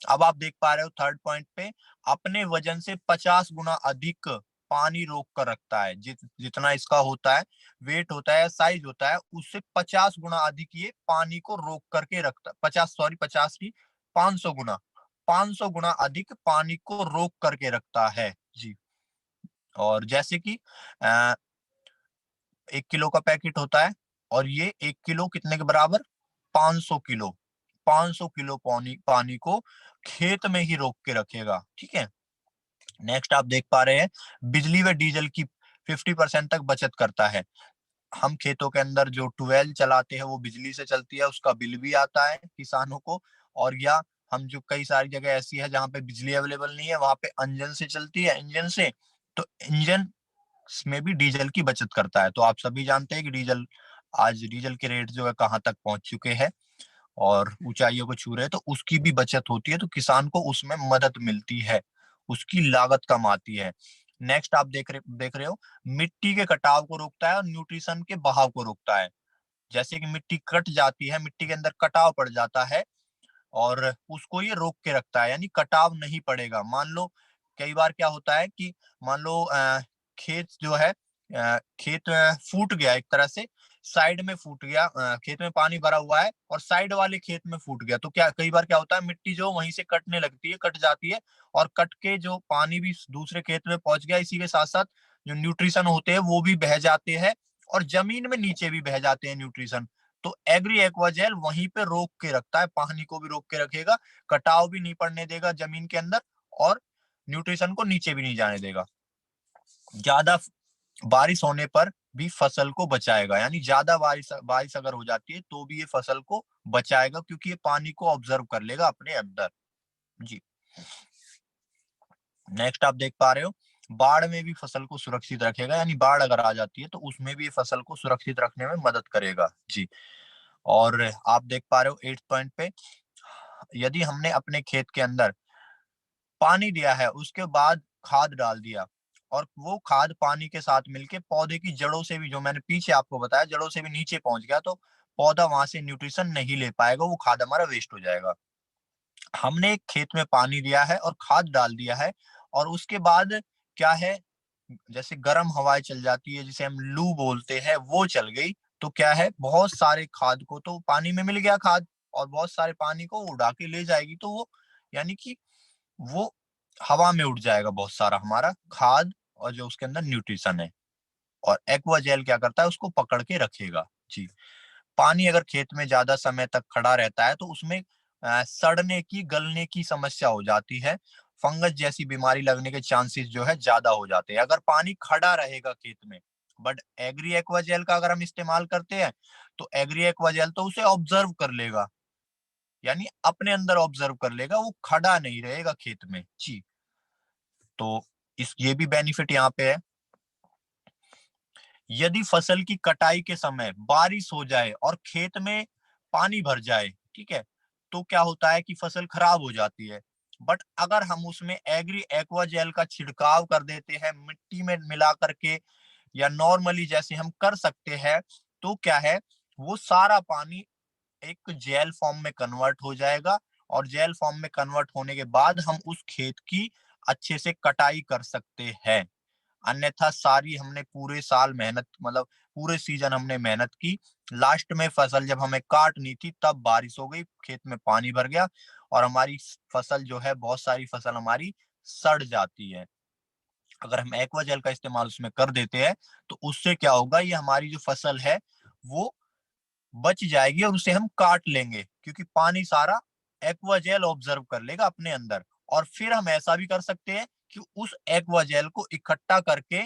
अब आप देख पा रहे हो थर्ड पॉइंट पे, अपने वजन से 50 गुना अधिक पानी रोक कर रखता है। जितना इसका होता है, वेट होता है, साइज होता है, उससे 50 गुना अधिक ये पानी को रोक करके रखता, 50 की 500 गुना, 500 गुना अधिक पानी को रोक करके रखता है। जी। और जैसे कि 1 किलो का पैकेट होता है और ये 1 किलो कितने के बराबर, 500 किलो, 500 किलो पानी पानी को खेत में ही रोक के रखेगा, ठीक है। नेक्स्ट आप देख पा रहे हैं बिजली व डीजल की 50% तक बचत करता है। हम खेतों के अंदर जो ट्यूबवेल चलाते हैं वो बिजली से चलती है, उसका बिल भी आता है किसानों को। और या हम जो कई सारी जगह ऐसी है जहाँ पे बिजली अवेलेबल नहीं है, वहां पे इंजन से चलती है, इंजन से, तो इंजन में भी डीजल की बचत करता है। तो आप सभी जानते हैं कि आज डीजल के रेट जो है कहाँ तक पहुंच चुके हैं और ऊंचाइयों को छू रहे हैं, तो उसकी भी बचत होती है, तो किसान को उसमें मदद मिलती है, उसकी लागत कम आती है। नेक्स्ट आप देख रहे हो, मिट्टी के कटाव को रोकता है और न्यूट्रिशन के बहाव को रोकता है। जैसे कि मिट्टी कट जाती है, मिट्टी के अंदर कटाव पड़ जाता है और उसको ये रोक के रखता है, यानी कटाव नहीं पड़ेगा। मान लो कई बार क्या होता है कि मान लो खेत जो है, खेत फूट गया एक तरह से, साइड में फूट गया, खेत में पानी भरा हुआ है और साइड वाले खेत में फूट गया, तो क्या कई बार क्या होता है, मिट्टी जो वहीं से कटने लगती है, कट जाती है, और कट के जो पानी भी दूसरे खेत में पहुंच गया, इसी के साथ साथ जो न्यूट्रिशन होते हैं वो भी बह जाते हैं और जमीन में नीचे भी बह जाते हैं न्यूट्रिशन। तो एग्री एक्वा जेल वहीं पे रोक के रखता है, पानी को भी रोक के रखेगा, कटाव भी नहीं पड़ने देगा जमीन के अंदर और न्यूट्रिशन को नीचे भी नहीं जाने देगा। ज्यादा बारिश होने पर भी फसल को बचाएगा, यानी ज्यादा बारिश बारिश अगर हो जाती है तो भी ये फसल को बचाएगा, क्योंकि ये पानी को ऑब्जर्व कर लेगा अपने अंदर। जी। नेक्स्ट आप देख पा रहे हो, बाढ़ में भी फसल को सुरक्षित रखेगा, यानी बाढ़ अगर आ जाती है तो उसमें भी ये फसल को सुरक्षित रखने में मदद करेगा। जी। और आप देख पा रहे हो 8 पॉइंट पे, यदि हमने अपने खेत के अंदर पानी दिया है, उसके बाद खाद डाल दिया और वो खाद पानी के साथ मिलके पौधे की जड़ों से भी, जो मैंने पीछे आपको बताया, जड़ों से भी नीचे पहुंच गया, तो पौधा वहां से न्यूट्रिशन नहीं ले पाएगा, वो खाद हमारा वेस्ट हो जाएगा। हमने एक खेत में पानी दिया है और खाद डाल दिया है और उसके बाद क्या है, जैसे गर्म हवाएं चल जाती है, जिसे हम लू बोलते हैं, वो चल गई, तो क्या है, बहुत सारे खाद को तो पानी में मिल गया खाद, और बहुत सारे पानी को वो उड़ा के ले जाएगी, तो वो यानी कि वो हवा में उड़ जाएगा बहुत सारा हमारा खाद और जो उसके अंदर न्यूट्रिशन है। और एक्वा जेल क्या करता है, उसको पकड़ के रखेगा। जी। पानी अगर खेत में ज्यादा समय तक खड़ा रहता है तो उसमें सड़ने की, गलने की समस्या हो जाती है, फंगस जैसी बीमारी लगने के चांसेस जो है ज्यादा हो जाते हैं अगर पानी खड़ा रहेगा खेत में। बट एग्री एक्वा जेल का अगर हम इस्तेमाल करते हैं, तो एग्री एक्वा जेल तो उसे ऑब्जर्व कर लेगा, यानी अपने अंदर ऑब्जर्व कर लेगा, वो खड़ा नहीं रहेगा खेत में। जी। तो इस ये भी बेनिफिट यहाँ पे है। यदि फसल की कटाई के समय बारिश हो जाए और खेत में पानी भर जाए, ठीक है, तो क्या होता है कि फसल खराब हो जाती है। बट अगर हम उसमें एग्री एक्वा जेल का छिड़काव कर देते हैं मिट्टी में मिला करके, या नॉर्मली जैसे हम कर सकते हैं, तो क्या है, वो सारा पानी एक जेल फॉर्म में कन्वर्ट हो जाएगा और जेल फॉर्म में कन्वर्ट होने के बाद हम उस खेत की अच्छे से कटाई कर सकते हैं। अन्यथा सारी हमने पूरे साल मेहनत, मतलब पूरे सीजन हमने मेहनत की, लास्ट में फसल जब हमें काटनी थी तब बारिश हो गई, खेत में पानी भर गया और हमारी फसल जो है, बहुत सारी फसल हमारी सड़ जाती है। अगर हम एक्वा जेल का इस्तेमाल उसमें कर देते हैं, तो उससे क्या होगा, ये हमारी जो फसल है वो बच जाएगी और उसे हम काट लेंगे, क्योंकि पानी सारा एक्वा जेल ऑब्जर्व कर लेगा अपने अंदर। और फिर हम ऐसा भी कर सकते हैं कि उस एक्वा जेल को इकट्ठा करके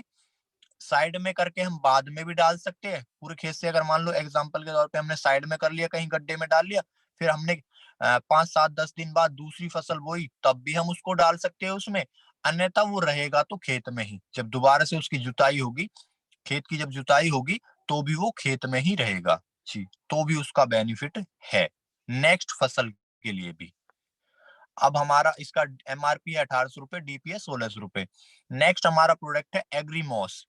साइड में करके हम बाद में भी डाल सकते हैं पूरे खेत से। अगर मान लो एग्जांपल के तौर पे हमने साइड में कर लिया, कहीं गड्ढे में डाल लिया, फिर हमने 5 7 10 दिन बाद दूसरी फसल बोई, तब भी हम उसको डाल सकते हैं उसमें। अन्यथा वो रहेगा तो खेत में ही, जब दोबारा से उसकी जुताई होगी, खेत की जब जुताई होगी, तो भी वो खेत में ही रहेगा। जी। तो भी उसका बेनिफिट है नेक्स्ट फसल के लिए भी। अब हमारा इसका एमआरपी है 1800 रुपए, डीपीएस 1600 रुपए। नेक्स्ट हमारा प्रोडक्ट है एग्रीमॉस।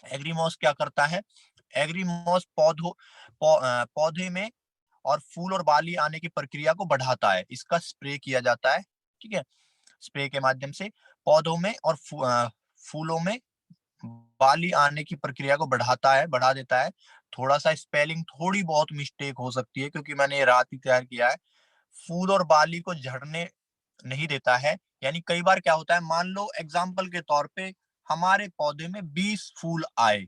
एग्रीमॉस क्या करता है, एग्रीमॉस पौधे में और फूल और बाली आने की प्रक्रिया को बढ़ाता है, इसका स्प्रे किया जाता है, ठीक है, स्प्रे के माध्यम से पौधों में और फूलों में बाली आने की प्रक्रिया को बढ़ाता है, बढ़ा देता है। थोड़ा सा स्पेलिंग थोड़ी बहुत मिस्टेक हो सकती है, क्योंकि मैंने ये रात ही तैयार किया है। फूल और बाली को झड़ने नहीं देता है, यानी कई बार क्या होता है, मान लो एग्जाम्पल के तौर पे हमारे पौधे में 20 फूल आए,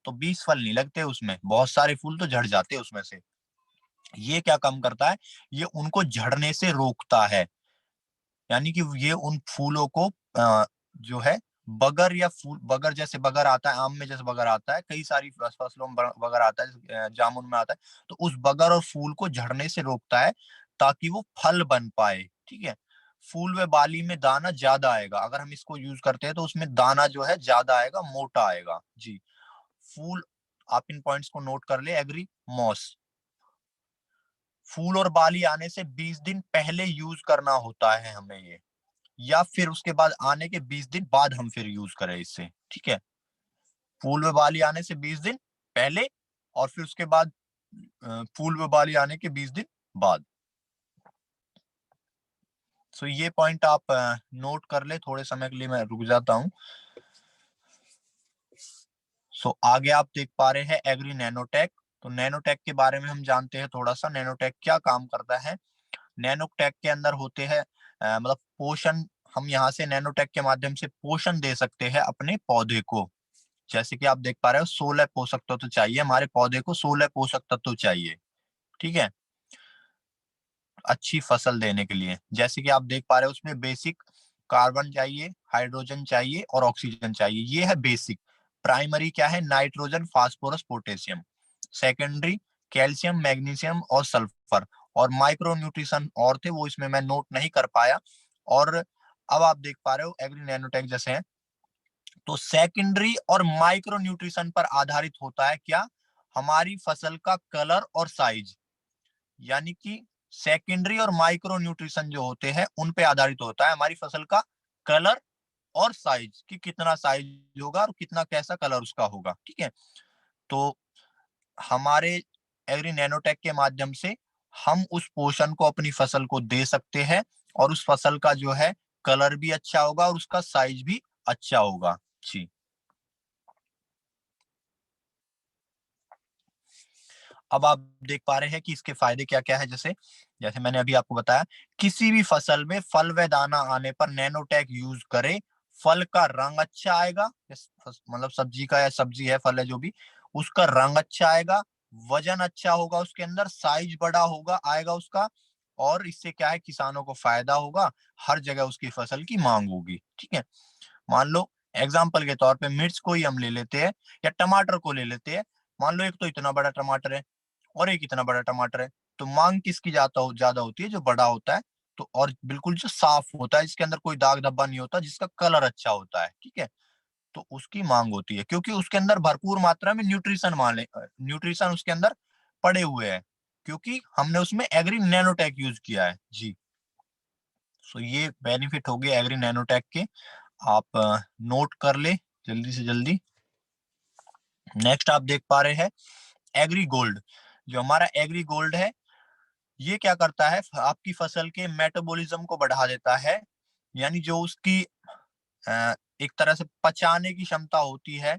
तो 20 फल नहीं लगते उसमें, बहुत सारे फूल तो झड़ जाते हैं उसमें से। ये क्या काम करता है, ये उनको झड़ने से रोकता है, यानी कि ये उन फूलों को जो है, बगर या फूल, बगर जैसे बगर आता है आम में, जैसे बगर आता है, कई सारी फसलों में बगर आता है, जैसे, जामुन में आता है, तो उस बगर और फूल को झड़ने से रोकता है ताकि वो फल बन पाए, ठीक है। फूल व बाली में दाना ज्यादा आएगा। अगर हम इसको यूज करते हैं तो उसमें दाना जो है ज्यादा आएगा, मोटा आएगा। जी, फूल, आप इन पॉइंट्स को नोट कर ले। एग्री, मॉस, फूल और बाली आने से 20 दिन पहले यूज करना होता है हमें ये, या फिर उसके बाद आने के 20 दिन बाद हम फिर यूज करें इससे। ठीक है, फूल व बाली आने से 20 दिन पहले, और फिर उसके बाद फूल व बाली आने के 20 दिन बाद। सो ये पॉइंट आप नोट कर ले। थोड़े समय के लिए मैं रुक जाता हूं। सो आगे आप देख पा रहे हैं एग्री नैनोटेक। तो नैनोटेक के बारे में हम जानते हैं थोड़ा सा। नैनोटेक क्या काम करता है? नैनोटेक के अंदर होते हैं मतलब पोषण। हम यहाँ से नैनोटेक के माध्यम से पोषण दे सकते हैं अपने पौधे को। जैसे कि आप देख पा रहे हो, 16 पोषक तत्व चाहिए हमारे पौधे को, 16 पोषक तत्व चाहिए। ठीक है, अच्छी फसल देने के लिए। जैसे कि आप देख पा रहे हो, उसमें बेसिक कार्बन चाहिए, हाइड्रोजन चाहिए और ऑक्सीजन चाहिए। ये है बेसिक। प्राइमरी क्या है? Nitrogen, phosphorus, potassium. Secondary calcium, magnesium और सल्फर। और माइक्रो न्यूट्रिशन और थे, वो इसमें मैं नोट नहीं कर पाया। और अब आप देख पा रहे हो एग्री नैनोटेक जैसे है, तो सेकेंडरी और माइक्रो न्यूट्रिशन पर आधारित होता है क्या? हमारी फसल का कलर और साइज। यानी कि सेकेंडरी और माइक्रो न्यूट्रिशन जो होते हैं उन पे आधारित होता है हमारी फसल का कलर और साइज, कि कितना साइज होगा और कितना कैसा कलर उसका होगा। ठीक है, तो हमारे एग्री नैनोटेक के माध्यम से हम उस पोषण को अपनी फसल को दे सकते हैं, और उस फसल का जो है कलर भी अच्छा होगा और उसका साइज भी अच्छा होगा। जी, अब आप देख पा रहे हैं कि इसके फायदे क्या क्या है। जैसे जैसे मैंने अभी आपको बताया, किसी भी फसल में फल व दाना आने पर नैनोटेक यूज करें, फल का रंग अच्छा आएगा। मतलब सब्जी का, या सब्जी है फल है जो भी, उसका रंग अच्छा आएगा, वजन अच्छा होगा, उसके अंदर साइज बड़ा होगा आएगा उसका। और इससे क्या है, किसानों को फायदा होगा, हर जगह उसकी फसल की मांग होगी। ठीक है, मान लो एग्जाम्पल के तौर पे मिर्च को ही हम ले लेते हैं, या टमाटर को ले लेते हैं। मान लो एक तो इतना बड़ा टमाटर है और एक इतना बड़ा टमाटर है, तो मांग किसकी ज्यादा होती है? जो बड़ा होता है। तो और बिल्कुल जो साफ होता है, जिसके अंदर कोई दाग धब्बा नहीं होता, जिसका कलर अच्छा होता है। ठीक है, तो उसकी मांग होती है, क्योंकि उसके अंदर भरपूर मात्रा में न्यूट्रिशन, न्यूट्रिशन उसके अंदर पड़े हुए हैं, क्योंकि हमने उसमें एग्री नैनोटेक यूज किया है। जी, सो ये बेनिफिट हो गए एग्री नैनोटेक के। आप नोट कर ले जल्दी से जल्दी। नेक्स्ट आप देख पा रहे हैं एग्री गोल्ड। जो हमारा एग्री गोल्ड है, ये क्या करता है? आपकी फसल के मेटाबॉलिज्म को बढ़ा देता है। यानी जो उसकी एक तरह से पचाने की क्षमता होती है,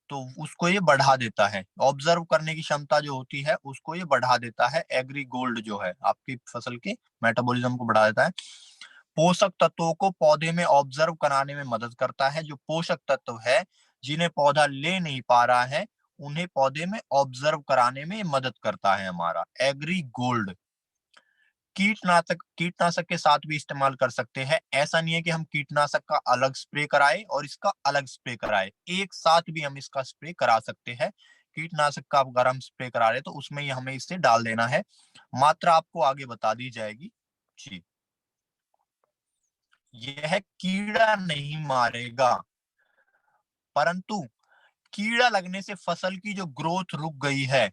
तो उसको ये बढ़ा देता है। ऑब्जर्व करने की क्षमता जो होती है, उसको ये बढ़ा देता है। एग्री गोल्ड जो है आपकी फसल के मेटाबॉलिज्म को बढ़ा देता है। पोषक तत्वों को पौधे में ऑब्जर्व कराने में मदद करता है। जो पोषक तत्व है जिन्हें पौधा ले नहीं पा रहा है, उन्हें पौधे में ऑब्जर्व कराने में मदद करता है हमारा एग्री गोल्ड। कीटनाशक कीटनाशक के साथ भी इस्तेमाल कर सकते हैं। ऐसा नहीं है कि हम कीटनाशक का अलग स्प्रे कराए और इसका अलग स्प्रे कराए, एक साथ भी हम इसका स्प्रे करा सकते हैं। कीटनाशक का अगर हम स्प्रे करा रहे तो उसमें ही हमें इसे डाल देना है। मात्रा आपको आगे बता दी जाएगी। जी, यह कीड़ा नहीं मारेगा, परंतु कीड़ा लगने से फसल की जो ग्रोथ रुक गई है,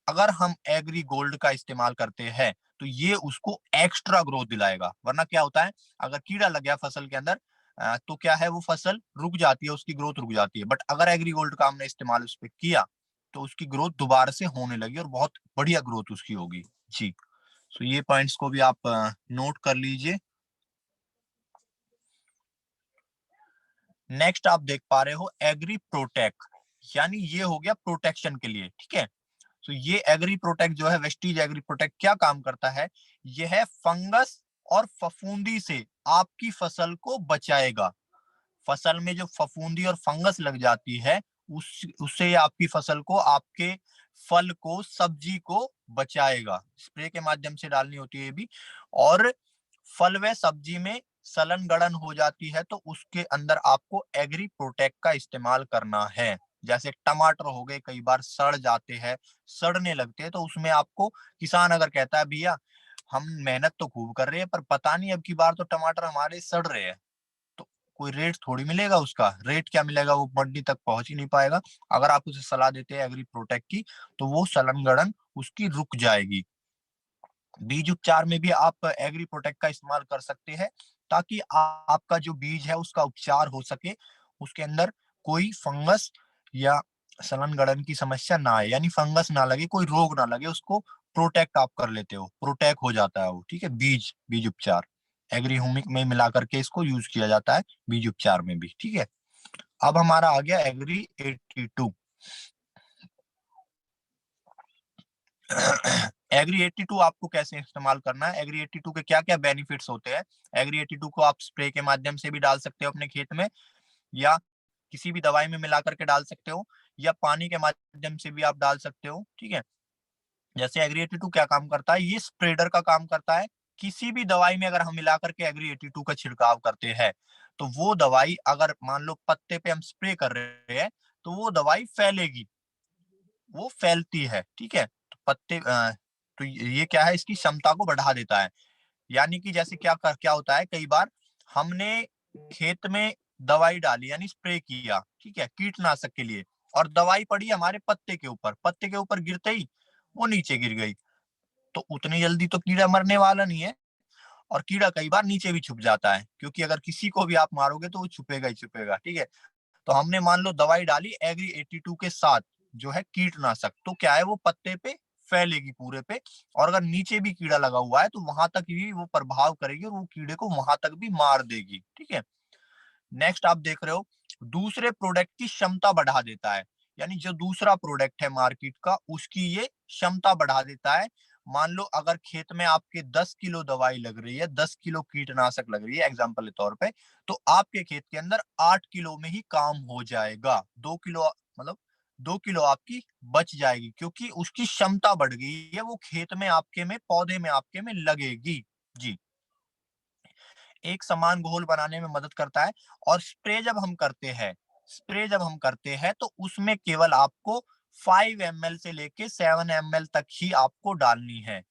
अगर हम एग्री गोल्ड का इस्तेमाल करते हैं तो ये उसको एक्स्ट्रा ग्रोथ दिलाएगा। वरना क्या होता है, अगर कीड़ा लग गया फसल के अंदर, तो क्या है, वो फसल रुक जाती है, उसकी ग्रोथ रुक जाती है। बट अगर एग्री गोल्ड का हमने इस्तेमाल उस पर किया, तो उसकी ग्रोथ दोबारा से होने लगी और बहुत बढ़िया ग्रोथ उसकी होगी। जी, तो ये पॉइंट्स को भी आप नोट कर लीजिए। नेक्स्ट आप देख पा रहे हो एग्री प्रोटेक्ट, यानी ये हो गया प्रोटेक्शन के लिए। ठीक है, तो ये एग्री प्रोटेक्ट जो है, वेस्टीज एग्री प्रोटेक्ट क्या काम करता है? यह है फंगस और फफूंदी से आपकी फसल को बचाएगा। फसल में जो फफूंदी और फंगस लग जाती है, उससे आपकी फसल को, आपके फल को, सब्जी को बचाएगा। स्प्रे के माध्यम से डालनी होती है ये भी। और फल व सब्जी में सलन गड़न हो जाती है, तो उसके अंदर आपको एग्री प्रोटेक्ट का इस्तेमाल करना है। जैसे टमाटर हो गए, कई बार सड़ जाते हैं, सड़ने लगते हैं, तो उसमें आपको, किसान अगर कहता है भैया हम मेहनत तो खूब कर रहे हैं, पर पता नहीं अब की बार तो टमाटर हमारे सड़ रहे हैं। तो कोई रेट थोड़ी मिलेगा उसका, रेट क्या मिलेगा, वो मंडी तक पहुंच ही नहीं पाएगा। अगर आप उसे सलाह देते हैं एग्री प्रोटेक्ट की, तो वो सलन गड़न उसकी रुक जाएगी। बीज उपचार में भी आप एग्री प्रोटेक्ट का इस्तेमाल कर सकते हैं, ताकि आपका जो बीज है उसका उपचार हो सके, उसके अंदर कोई फंगस या सलन गड़न की समस्या ना आए, यानी फंगस ना लगे, कोई रोग ना लगे, उसको प्रोटेक्ट आप कर लेते हो, प्रोटेक्ट हो जाता है वो। ठीक है, बीज बीज उपचार एग्री हुमिक में मिला करके इसको यूज किया जाता है बीज उपचार में भी। ठीक है, अब हमारा आ गया एग्री 82। एग्री 82 आपको कैसे इस्तेमाल करना है, एग्री 82 के क्या क्या बेनिफिट्स होते हैं। एग्री 82 को आप स्प्रे के माध्यम से भी डाल सकते हो अपने खेत में, या किसी भी दवाई में मिला करके डाल सकते हो, या पानी के माध्यम से भी आप डाल सकते हो। ठीक है, जैसे एग्री 82 क्या काम करता है, ये स्प्रेडर का काम करता है। किसी भी दवाई में अगर हम मिला करके एग्री 82 का छिड़काव करते हैं, तो वो दवाई अगर मान लो पत्ते पे हम स्प्रे कर रहे हैं, तो वो दवाई फैलेगी, वो फैलती है। ठीक है, तो तो ये क्या है, इसकी क्षमता को बढ़ा देता है। यानी कि जैसे क्या होता है, कई बार हमने खेत में दवाई डाली, यानी स्प्रे किया, ठीक है, कीटनाशक के लिए, और दवाई पड़ी हमारे पत्ते के ऊपर गिरते ही वो नीचे गिर गई, तो उतनी जल्दी तो कीड़ा मरने वाला नहीं है। और कीड़ा कई बार नीचे भी छुप जाता है, क्योंकि अगर किसी को भी आप मारोगे तो वो छुपेगा ही छुपेगा। ठीक है, तो हमने मान लो दवाई डाली एग्री 82 के साथ, जो है कीटनाशक, तो क्या है, वो पत्ते पे फैलेगी पूरे पे, और अगर नीचे भी कीड़ा लगा हुआ है तो वहां तक भी वो प्रभाव करेगी, और वो कीड़े को वहां तक भी मार देगी। ठीक है, नेक्स्ट आप देख रहे हो, दूसरे प्रोडक्ट की क्षमता बढ़ा देता है, यानी जो दूसरा प्रोडक्ट है मार्केट का, उसकी ये क्षमता बढ़ा देता है। मान लो अगर खेत में आपके 10 किलो दवाई लग रही है, 10 किलो कीटनाशक लग रही है एग्जाम्पल के तौर पे, तो आपके खेत के अंदर 8 किलो में ही काम हो जाएगा। 2 किलो मतलब 2 किलो आपकी बच जाएगी, क्योंकि उसकी क्षमता बढ़ गई है, वो खेत में आपके में, पौधे में आपके में लगेगी। जी, एक समान घोल बनाने में मदद करता है। और स्प्रे जब हम करते हैं तो उसमें केवल आपको 5 ml से लेके 7 ml तक ही आपको डालनी है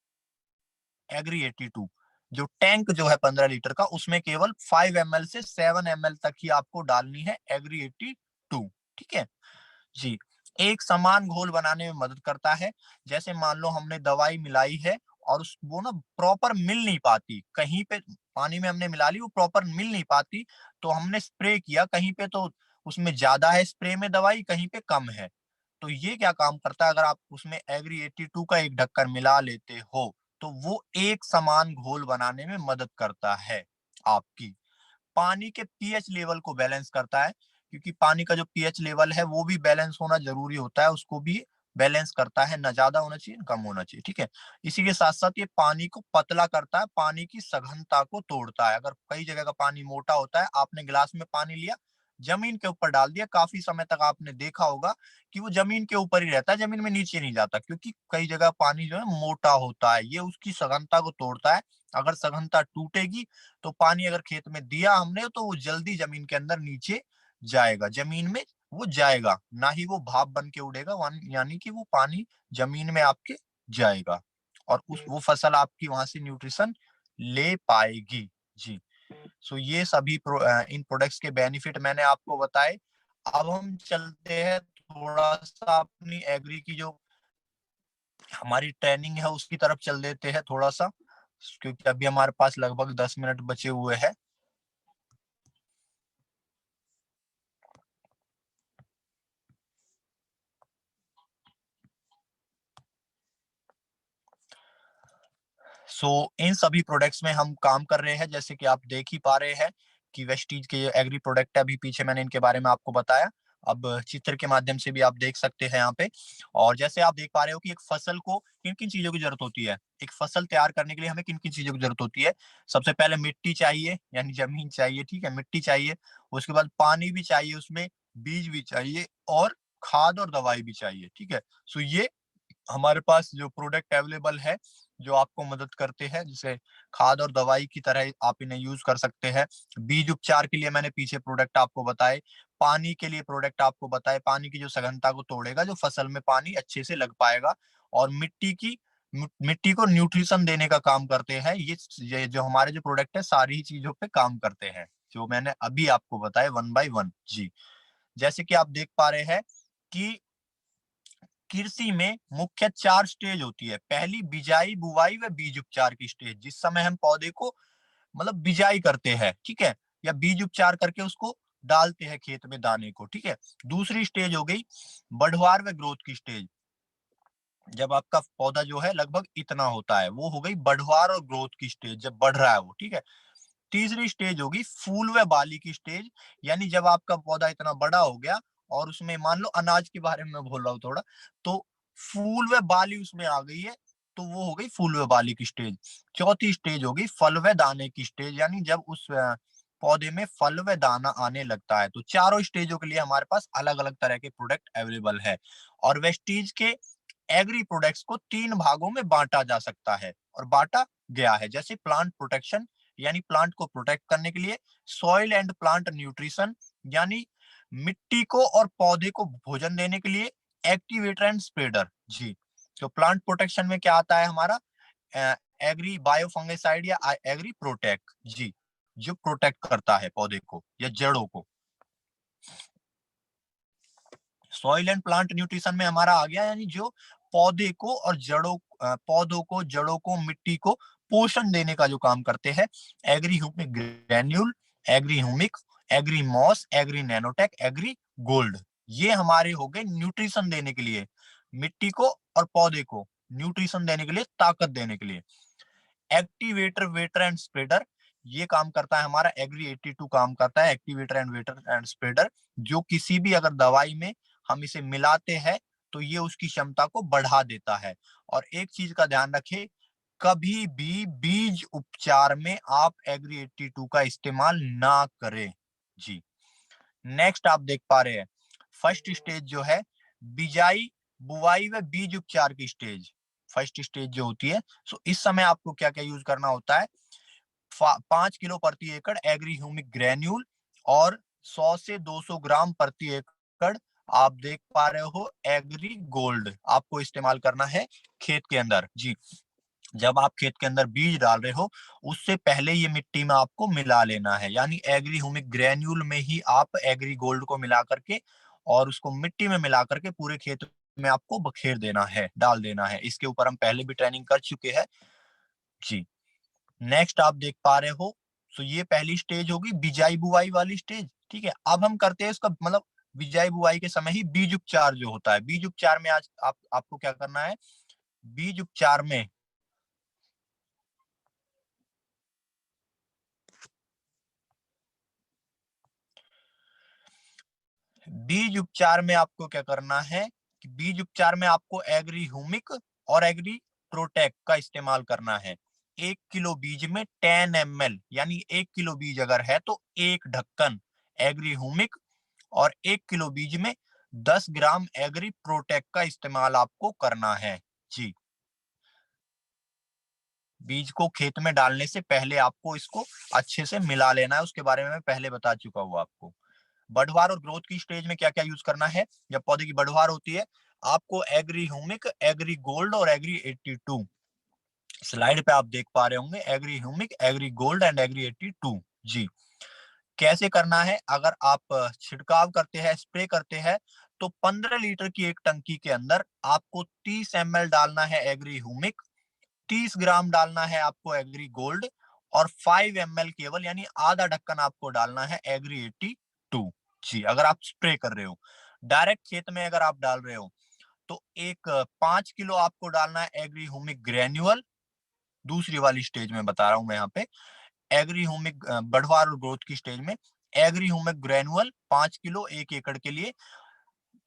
एग्री 82। जो टैंक जो है 15 लीटर का, उसमें केवल 5 ml से 7 ml तक ही आपको डालनी है एग्री 82। ठीक है जी, एक समान घोल बनाने में मदद करता है। जैसे मान लो हमने दवाई मिलाई है, और वो ना प्रॉपर मिल नहीं पाती, कहीं पे पानी में हमने मिला ली, वो प्रॉपर मिल नहीं पाती, तो हमने स्प्रे किया, कहीं पे तो उसमें ज्यादा है स्प्रे में दवाई, कहीं पे कम है। तो ये क्या काम करता है, अगर आप उसमें एग्री 82 का एक ढक्कन मिला लेते हो, तो वो एक समान घोल बनाने में मदद करता है आपकी। पानी के पीएच लेवल को बैलेंस करता है, क्योंकि पानी का जो पीएच लेवल है वो भी बैलेंस होना जरूरी होता है, उसको भी बैलेंस करता है, ना ज्यादा होना चाहिए ना कम होना चाहिए। ठीक है, इसी के साथ साथ ये पानी को पतला करता है, पानी की सघनता को तोड़ता है। अगर कई जगह का पानी मोटा होता है, आपने गिलास में पानी लिया, जमीन के ऊपर डाल दिया, काफी समय तक आपने देखा होगा कि वो जमीन के ऊपर ही रहता है, जमीन में नीचे नहीं जाता, क्योंकि कई जगह पानी जो है मोटा होता है, ये उसकी सघनता को तोड़ता है। अगर सघनता टूटेगी, तो पानी अगर खेत में दिया हमने, तो वो जल्दी जमीन के अंदर नीचे जाएगा, जमीन में वो जाएगा, ना ही वो भाप बन के उड़ेगा, यानी कि वो पानी जमीन में आपके जाएगा, और उस वो फसल आपकी वहां से न्यूट्रिशन ले पाएगी। जी, सो ये सभी इन प्रोडक्ट्स के बेनिफिट मैंने आपको बताए। अब हम चलते हैं थोड़ा सा अपनी एग्री की जो हमारी ट्रेनिंग है उसकी तरफ चल देते हैं थोड़ा सा, क्योंकि अभी हमारे पास लगभग 10 मिनट बचे हुए हैं। इन सभी प्रोडक्ट्स में हम काम कर रहे हैं, जैसे कि आप देख ही पा रहे हैं कि वेस्टीज के एग्री प्रोडक्ट है, अभी पीछे मैंने इनके बारे में आपको बताया। अब चित्र के माध्यम से भी आप देख सकते हैं यहाँ पे। और जैसे आप देख पा रहे हो कि एक फसल को किन किन चीजों की जरूरत होती है, एक फसल तैयार करने के लिए हमें किन किन चीजों की जरूरत होती है। सबसे पहले मिट्टी चाहिए, यानी जमीन चाहिए, ठीक है, मिट्टी चाहिए। उसके बाद पानी भी चाहिए, उसमें बीज भी चाहिए, और खाद और दवाई भी चाहिए। ठीक है, ये हमारे पास जो प्रोडक्ट अवेलेबल है, जो आपको मदद करते हैं, जिसे खाद और दवाई की तरह आप इन्हें यूज कर सकते हैं। बीज उपचार के लिए मैंने पीछे प्रोडक्ट आपको बताए, पानी के लिए प्रोडक्ट आपको बताए, पानी की जो सघनता को तोड़ेगा, जो फसल में पानी अच्छे से लग पाएगा, और मिट्टी की मिट्टी को न्यूट्रिशन देने का काम करते हैं। ये जो हमारे जो प्रोडक्ट है सारी ही चीजों पे काम करते हैं जो मैंने अभी आपको बताया वन बाय वन। जी, जैसे कि आप देख पा रहे हैं कि कृषि में मुख्य 4 स्टेज होती है। पहली बिजाई, बुवाई व बीज उपचार की स्टेज, जिस समय हम पौधे को मतलब बिजाई करते हैं, ठीक है, या बीज उपचार करके उसको डालते हैं खेत में दाने को, ठीक है। दूसरी स्टेज हो गई बढ़वार व ग्रोथ की स्टेज, जब आपका पौधा जो है लगभग इतना होता है, वो हो गई बढ़वार और ग्रोथ की स्टेज, जब बढ़ रहा है वो, ठीक है। तीसरी स्टेज होगी फूल व बाली की स्टेज, यानी जब आपका पौधा इतना बड़ा हो गया और उसमें मान लो अनाज के बारे में मैं बोल रहा हूँ थोड़ा, तो फूल व बाली उसमें आ गई है, तो वो हो गई फूल व बाली की स्टेज। चौथी स्टेज होगी फल व दाने की स्टेज, यानी जब उस पौधे में फल व दाना आने लगता है। तो चारों स्टेजों के लिए हमारे पास अलग अलग तरह के प्रोडक्ट अवेलेबल है। और वेस्टीज के एग्री प्रोडक्ट्स को 3 भागों में बांटा जा सकता है और बांटा गया है, जैसे प्लांट प्रोटेक्शन, यानी प्लांट को प्रोटेक्ट करने के लिए, सॉइल एंड प्लांट न्यूट्रिशन, यानी मिट्टी को और पौधे को भोजन देने के लिए, एक्टिवेटर एंड स्प्रेडर। जी, तो प्लांट प्रोटेक्शन में क्या आता है हमारा, एग्री बायोफंगिसाइड या एग्री प्रोटेक्ट, जी, जो प्रोटेक्ट करता है पौधे को या जड़ों को। सॉइल एंड प्लांट न्यूट्रिशन में हमारा आ गया, यानी जो पौधे को और पौधों को, जड़ों को, मिट्टी को पोषण देने का जो काम करते हैं, Agri Humic granule, Agri Humic, Agri Moss, Agri Nanotech, Agri Gold. ये हमारे हो गए न्यूट्रिशन देने के लिए, मिट्टी को और पौधे को न्यूट्रिशन देने के लिए, ताकत देने के लिए। एक्टिवेटर, वेटर एंड स्प्रेडर, ये काम करता है हमारा एग्री 82 काम करता है, activator and waiter and spreader, जो किसी भी अगर दवाई में हम इसे मिलाते हैं तो ये उसकी क्षमता को बढ़ा देता है। और एक चीज का ध्यान रखें, कभी भी बीज उपचार में आप एग्री 82 का इस्तेमाल ना करें। जी, नेक्स्ट आप देख पा रहे हैं फर्स्ट स्टेज जो है बिजाई, बुआई व बीज उपचार की स्टेज। फर्स्ट स्टेज जो होती है, सो इस समय आपको क्या क्या यूज करना होता है, 5 किलो प्रति एकड़ एग्री ह्यूमिक ग्रेन्यूल और 100 से 200 ग्राम प्रति एकड़ आप देख पा रहे हो एग्री गोल्ड आपको इस्तेमाल करना है खेत के अंदर। जी, जब आप खेत के अंदर बीज डाल रहे हो उससे पहले ये मिट्टी में आपको मिला लेना है, यानी एग्री ह्यूमिक ग्रेन्यूल में ही आप एग्री गोल्ड को मिला करके और उसको मिट्टी में मिला करके पूरे खेत में आपको बखेर देना है, डाल देना है। इसके ऊपर हम पहले भी ट्रेनिंग कर चुके हैं। जी, नेक्स्ट आप देख पा रहे हो, तो ये पहली स्टेज होगी बिजाई बुआई वाली स्टेज, ठीक है। अब हम करते हैं इसका मतलब बिजाई बुआई के समय ही बीज उपचार जो होता है। बीज उपचार में आज आपको क्या करना है, बीज उपचार में बीज उपचार में आपको क्या करना है कि बीज उपचार में आपको एग्री ह्यूमिक और एग्री प्रोटेक्ट का इस्तेमाल करना है। 1 किलो बीज में 10 ml, यानी 1 किलो बीज अगर है तो एक ढक्कन एग्री ह्यूमिक और 1 किलो बीज में 10 ग्राम एग्री प्रोटेक्ट का इस्तेमाल आपको करना है। जी, बीज को खेत में डालने से पहले आपको इसको अच्छे से मिला लेना है, उसके बारे में मैं पहले बता चुका हूँ आपको। बढ़वार और ग्रोथ की स्टेज में क्या क्या यूज करना है, जब पौधे की बढ़वार होती है आपको एग्री ह्यूमिक, एग्री गोल्ड और एग्री 82, स्लाइड पे आप देख पा रहे होंगे Agri Humic, Agri Gold and Agri 82। जी, कैसे करना है, अगर आप छिड़काव करते हैं, स्प्रे करते हैं, तो 15 लीटर की एक टंकी के अंदर आपको 30 ml डालना है एग्री ह्यूमिक, 30 ग्राम डालना है आपको एग्री गोल्ड और 5 ml केवल, यानी आधा ढक्कन आपको डालना है एग्री 82। जी, अगर आप स्प्रे कर रहे हो, डायरेक्ट खेत में अगर आप डाल रहे हो तो एक 5 किलो आपको डालना है एग्री ह्यूमिक ग्रेन्युअल, दूसरी वाली स्टेज में बता रहा हूं मैं यहाँ पे, एग्री ह्यूमिक बढ़वार और ग्रोथ की स्टेज में एग्री ह्यूमिक ग्रेनुअल 5 किलो 1 एकड़ के लिए,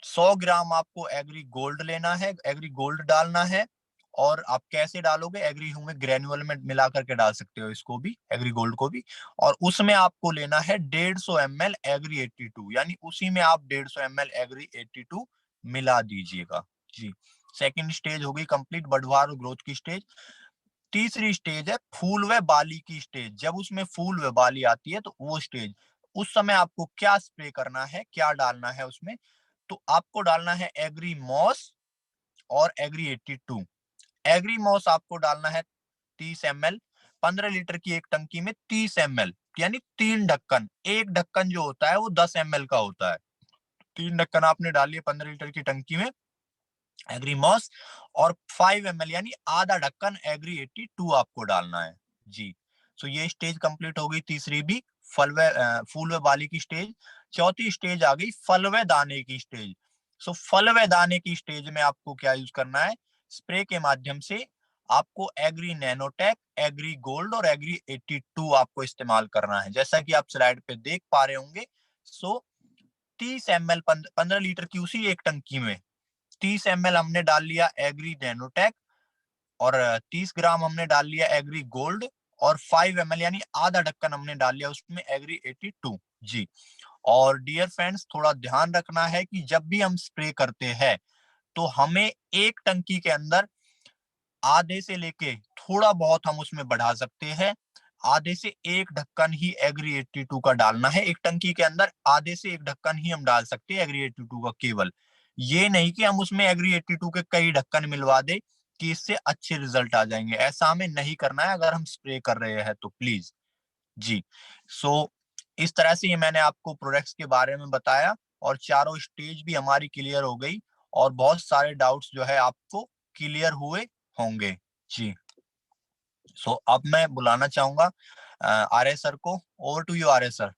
100 ग्राम आपको एग्री गोल्ड लेना है, एग्री गोल्ड डालना है। और आप कैसे डालोगे, एग्री ह्यूमिक ग्रेनुअल में मिला करके डाल सकते हो इसको भी, एग्री गोल्ड को भी। और उसमें आपको लेना है 150 ml एग्री 82, यानी उसी में आप 150 ml एग्री 82 मिला दीजिएगा। जी, सेकंड स्टेज हो गई कंप्लीट बढ़वार और ग्रोथ की स्टेज। तीसरी स्टेज है फूल व बाली की स्टेज, जब उसमें फूल व बाली आती है तो वो स्टेज, उस समय आपको क्या स्प्रे करना है, क्या डालना है उसमें, तो आपको डालना है एग्री मॉस और एग्री 82, एग्रीमॉस आपको डालना है 30 ml, 15 लीटर की एक टंकी में 30 ml, यानी 3 ढक्कन। एक ढक्कन जो होता है वो 10 ml का होता है। 3 ढक्कन आपने डाल लिए 15 लीटर की टंकी में एग्रीमॉस, और 5 ml यानी आधा ढक्कन एग्री 82 आपको डालना है जी। सो ये स्टेज कंप्लीट हो गई, तीसरी भी फलवे फूल व बाली की स्टेज। चौथी स्टेज आ गई फलवे दाने की स्टेज। सो फलवे दाने की स्टेज में आपको क्या यूज करना है, स्प्रे के माध्यम से आपको एग्री नैनोटेक, एग्री गोल्ड और एग्री 82 आपको इस्तेमाल करना है, जैसा कि आप स्लाइड पे देख पा रहे होंगे। सो 30 ml 15 लीटर की उसी एक टंकी में 30 ml हमने डाल लिया एग्री नैनोटेक, और 30 ग्राम हमने डाल लिया एग्री गोल्ड, और 5 ml यानी आधा ढक्कन हमने डाल लिया उसमें एग्री 82 जी। और डियर फ्रेंड्स, थोड़ा ध्यान रखना है कि जब भी हम स्प्रे करते हैं तो हमें एक टंकी के अंदर आधे से लेके थोड़ा बहुत हम उसमें बढ़ा सकते हैं, आधे से एक ढक्कन ही एग्री 82 का डालना है। एक टंकी के अंदर आधे से एक ढक्कन ही हम डाल सकते हैं एग्री 82 का केवल। ये नहीं कि हम उसमें एग्री 82 के कई ढक्कन मिलवा दे कि इससे अच्छे रिजल्ट आ जाएंगे, ऐसा हमें नहीं करना है अगर हम स्प्रे कर रहे हैं तो प्लीज जी। सो इस तरह से ये मैंने आपको प्रोडक्ट्स के बारे में बताया, और चारों स्टेज भी हमारी क्लियर हो गई, और बहुत सारे डाउट्स जो है आपको क्लियर हुए होंगे जी। सो अब मैं बुलाना चाहूंगा आर्य सर को। Over to you Arya sir.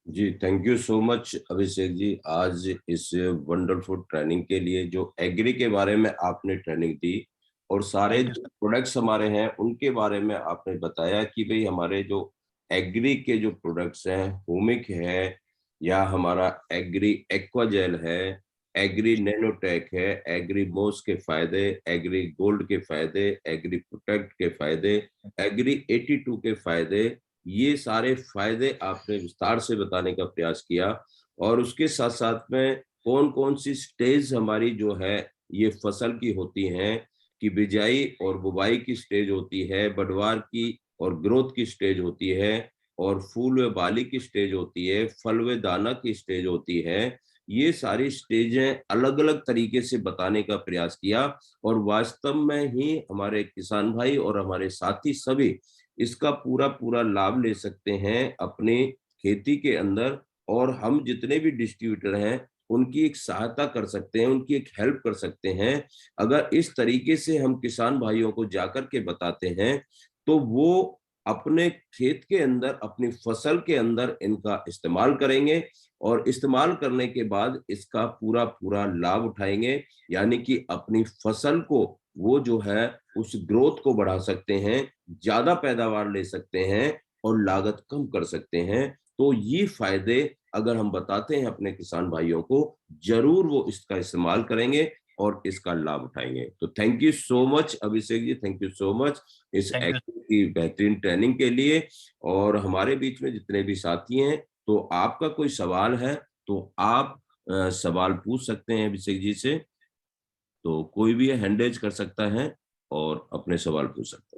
जी, thank you so much Abhishek ji, आज इस वंडरफुल ट्रेनिंग के लिए जो एग्री के बारे में आपने ट्रेनिंग दी और सारे थैंक यू जो सर। प्रोडक्ट्स हमारे हैं उनके बारे में आपने बताया कि भाई हमारे जो एग्री के जो प्रोडक्ट्स हैं, होमिक है या हमारा एग्री एक्वाजेल है, एग्री नैनोटेक है, एग्री मोस के फायदे, एग्री गोल्ड के फायदे, एग्री प्रोटेक्ट के फायदे, एग्री 82 के फायदे, ये सारे फायदे आपने विस्तार से बताने का प्रयास किया। और उसके साथ साथ में कौन कौन सी स्टेज हमारी जो है ये फसल की होती हैं, कि बिजाई और बुवाई की स्टेज होती है, बढ़वार की और ग्रोथ की स्टेज होती है, और फूल व बाली की स्टेज होती है, फल व दाना की स्टेज होती है। ये सारी स्टेजें अलग अलग तरीके से बताने का प्रयास किया, और वास्तव में ही हमारे किसान भाई और हमारे साथी सभी इसका पूरा पूरा लाभ ले सकते हैं अपने खेती के अंदर। और हम जितने भी डिस्ट्रीब्यूटर हैं उनकी एक सहायता कर सकते हैं, उनकी एक हेल्प कर सकते हैं। अगर इस तरीके से हम किसान भाइयों को जाकर के बताते हैं तो वो अपने खेत के अंदर, अपनी फसल के अंदर इनका इस्तेमाल करेंगे, और इस्तेमाल करने के बाद इसका पूरा पूरा लाभ उठाएंगे। यानी कि अपनी फसल को वो जो है उस ग्रोथ को बढ़ा सकते हैं, ज्यादा पैदावार ले सकते हैं और लागत कम कर सकते हैं। तो ये फायदे अगर हम बताते हैं अपने किसान भाइयों को, जरूर वो इसका इस्तेमाल करेंगे और इसका लाभ उठाएंगे। तो thank you so much Abhishek ji, thank you so much इस थैंक यू। एक्टिव की बेहतरीन ट्रेनिंग के लिए। और हमारे बीच में जितने भी साथी हैं, तो आपका कोई सवाल है तो आप सवाल पूछ सकते हैं अभिषेक जी से। तो कोई भी हैंड रेज कर सकता है और अपने सवाल पूछ सकता है।